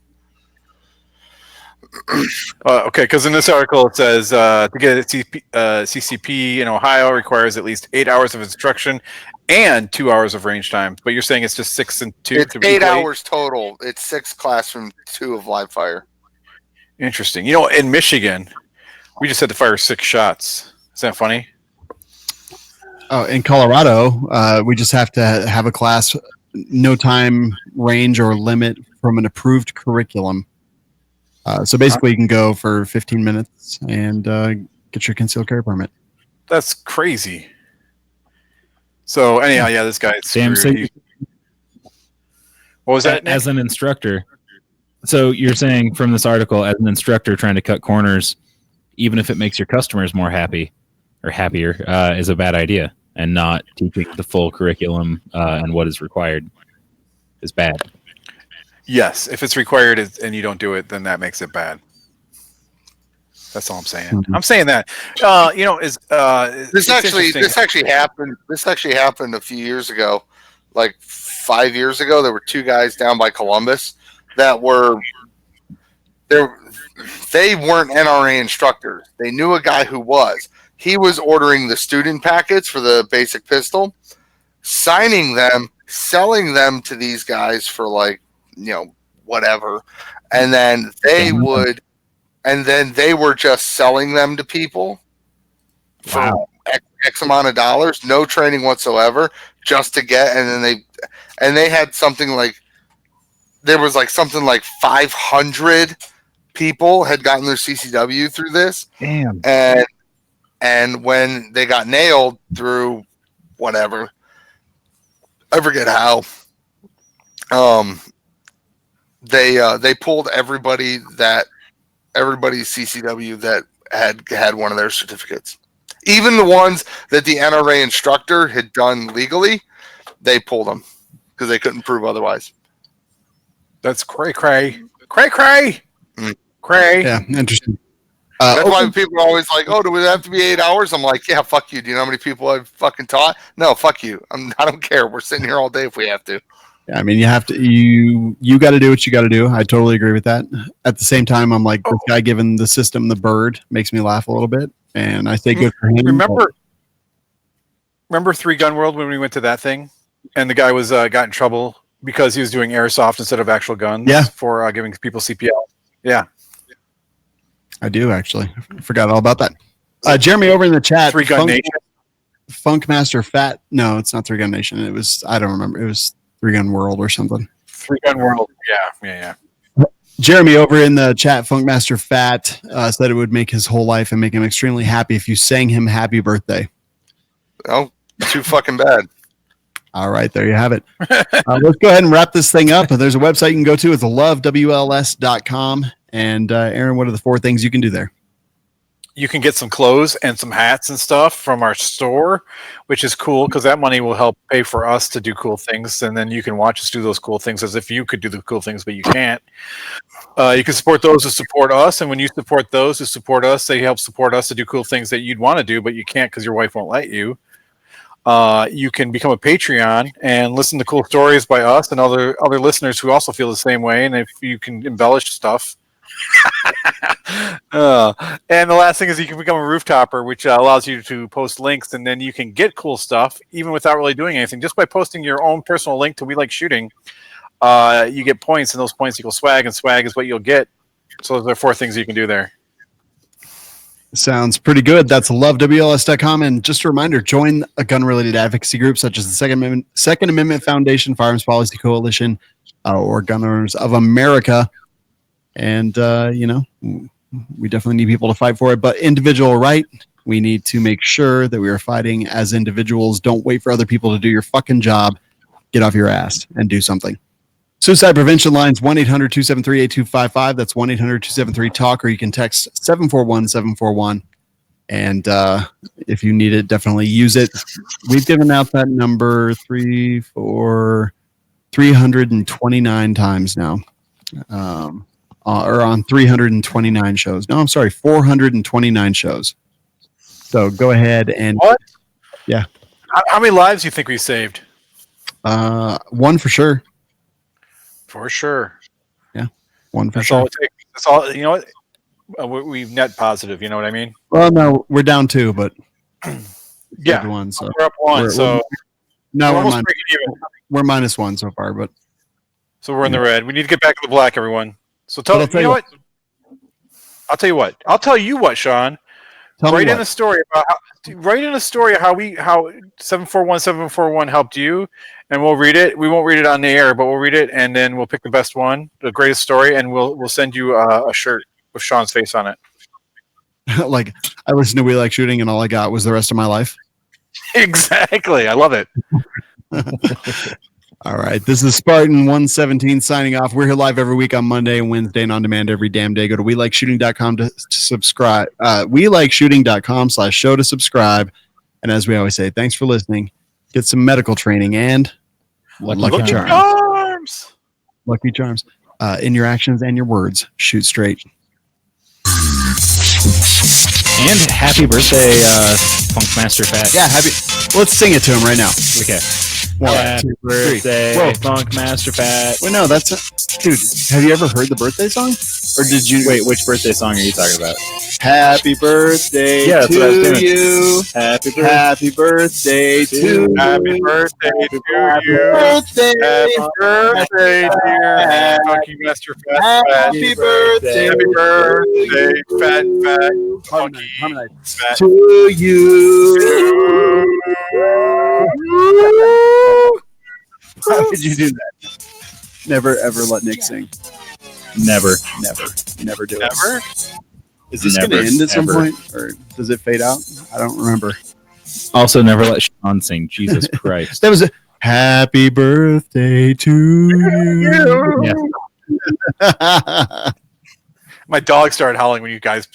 Okay, because in this article it says to get a CCP in Ohio requires at least 8 hours of instruction and 2 hours of range time. But you're saying it's just 6 and 2? It's 8 hours total. It's 6 classroom, 2 of live fire. Interesting. In Michigan, we just had to fire 6 shots. Is that funny? Oh, in Colorado, we just have to have a class, no time range or limit from an approved curriculum. So basically, you can go for 15 minutes and get your concealed carry permit. That's crazy. So anyhow, yeah, this guy. Damn. What was that? As an instructor. So you're saying from this article, as an instructor trying to cut corners, even if it makes your customers more happy or happier, is a bad idea, and not teaching the full curriculum and what is required is bad. Yes, if it's required and you don't do it, then that makes it bad. That's all I'm saying. Mm-hmm. I'm saying that. This actually happened. This actually happened a few years ago, like 5 years ago. There were 2 guys down by Columbus that were there. They weren't NRA instructors. They knew a guy who was. He was ordering the student packets for the basic pistol, signing them, selling them to these guys for whatever, and then they were just selling them to people for X amount of dollars, no training whatsoever, just to get. And then they had something like 500 people had gotten their CCW through this. Damn. And when they got nailed through whatever, I forget how. They pulled everybody's CCW that had one of their certificates. Even the ones that the NRA instructor had done legally, they pulled them because they couldn't prove otherwise. That's cray. Yeah, interesting. That's why people are always like, "Oh, do it have to be 8 hours?" I'm like, "Yeah, fuck you. Do you know how many people I've fucking taught? No, fuck you. I don't care. We're sitting here all day if we have to." Yeah, I mean, you have to. You got to do what you got to do. I totally agree with that. At the same time, I'm like, this guy giving the system the bird makes me laugh a little bit, and I say good for him. Remember 3 Gun World when we went to that thing, and the guy was got in trouble because he was doing airsoft instead of actual guns. Yeah. For giving people CPL. Yeah. I do actually. I forgot all about that. Jeremy over in the chat. 3 Gun Nation. Funkmaster Fat. No, it's not 3 Gun Nation. It was. I don't remember. It was 3 Gun World or something. 3 Gun World. Yeah. Jeremy over in the chat, Funkmaster Fat, said it would make his whole life and make him extremely happy if you sang him happy birthday. Oh, too fucking bad. All right, there you have it. Let's go ahead and wrap this thing up. There's a website you can go to. It's lovewls.com. And Aaron, what are the 4 things you can do there? You can get some clothes and some hats and stuff from our store, which is cool because that money will help pay for us to do cool things. And then you can watch us do those cool things as if you could do the cool things, but you can't. You can support those who support us. And when you support those who support us, they help support us to do cool things that you'd want to do, but you can't because your wife won't let you. You can become a Patreon and listen to cool stories by us and other listeners who also feel the same way. And if you can embellish stuff. And the last thing is you can become a rooftopper, which allows you to post links, and then you can get cool stuff even without really doing anything. Just by posting your own personal link to We Like Shooting, you get points, and those points equal swag, and swag is what you'll get. So those are 4 things you can do there. Sounds pretty good. That's lovewls.com. And just a reminder, join a gun-related advocacy group such as the Second Amendment Foundation, Firearms Policy Coalition, or Gun Owners of America. And, we definitely need people to fight for it. But individual right, we need to make sure that we are fighting as individuals. Don't wait for other people to do your fucking job. Get off your ass and do something. Suicide prevention lines, 1-800-273-8255. That's 1-800-273-TALK, or you can text 741-741. And if you need it, definitely use it. We've given out that number 329 times now. or on 329 shows. No, I'm sorry, 429 shows. So go ahead and What? Yeah. How many lives do you think we saved? One for sure. For sure. Yeah, one for That's sure. all it takes. That's all. You know what? We've net positive. You know what I mean? Well, no, we're down 2, but Yeah. one. So We're up 1. So no, we're almost we're breaking even. we're -1 so far, but So we're in the red. We need to get back to the black, everyone. So tell you know what? I'll tell you what. I'll tell you what, Sean. Write in a story about how 741 helped you, and we'll read it. We won't read it on the air, but we'll read it, and then we'll pick the best one, the greatest story, and we'll send you a shirt with Sean's face on it. like I listened to We Like Shooting, and all I got was the rest of my life. Exactly. I love it. All right. This is Spartan 117 signing off. We're here live every week on Monday and Wednesday and on demand every damn day. Go to WeLikeShooting.com to subscribe. WeLikeShooting.com/show to subscribe. And as we always say, thanks for listening. Get some medical training and Lucky Charms. Lucky Charms. In your actions and your words, shoot straight. And happy birthday, Funkmaster Fat. Yeah, let's sing it to him right now. Okay. Happy birthday, Funkmaster Fat. Wait, no, that's dude. Have you ever heard the birthday song? Or did you wait? Which birthday song are you talking about? Happy birthday to you. Happy birthday to you. Happy birthday to you. Happy birthday, dear Funky Master Fat. Happy birthday. Happy birthday, fat, funky, fat to you. How did you do that? Never ever let Nick sing. Never do it. Never? Is this going to end at some point, or does it fade out? I don't remember. Also, never let Sean sing. Jesus Christ. That was a happy birthday to you. Yeah. My dog started howling when you guys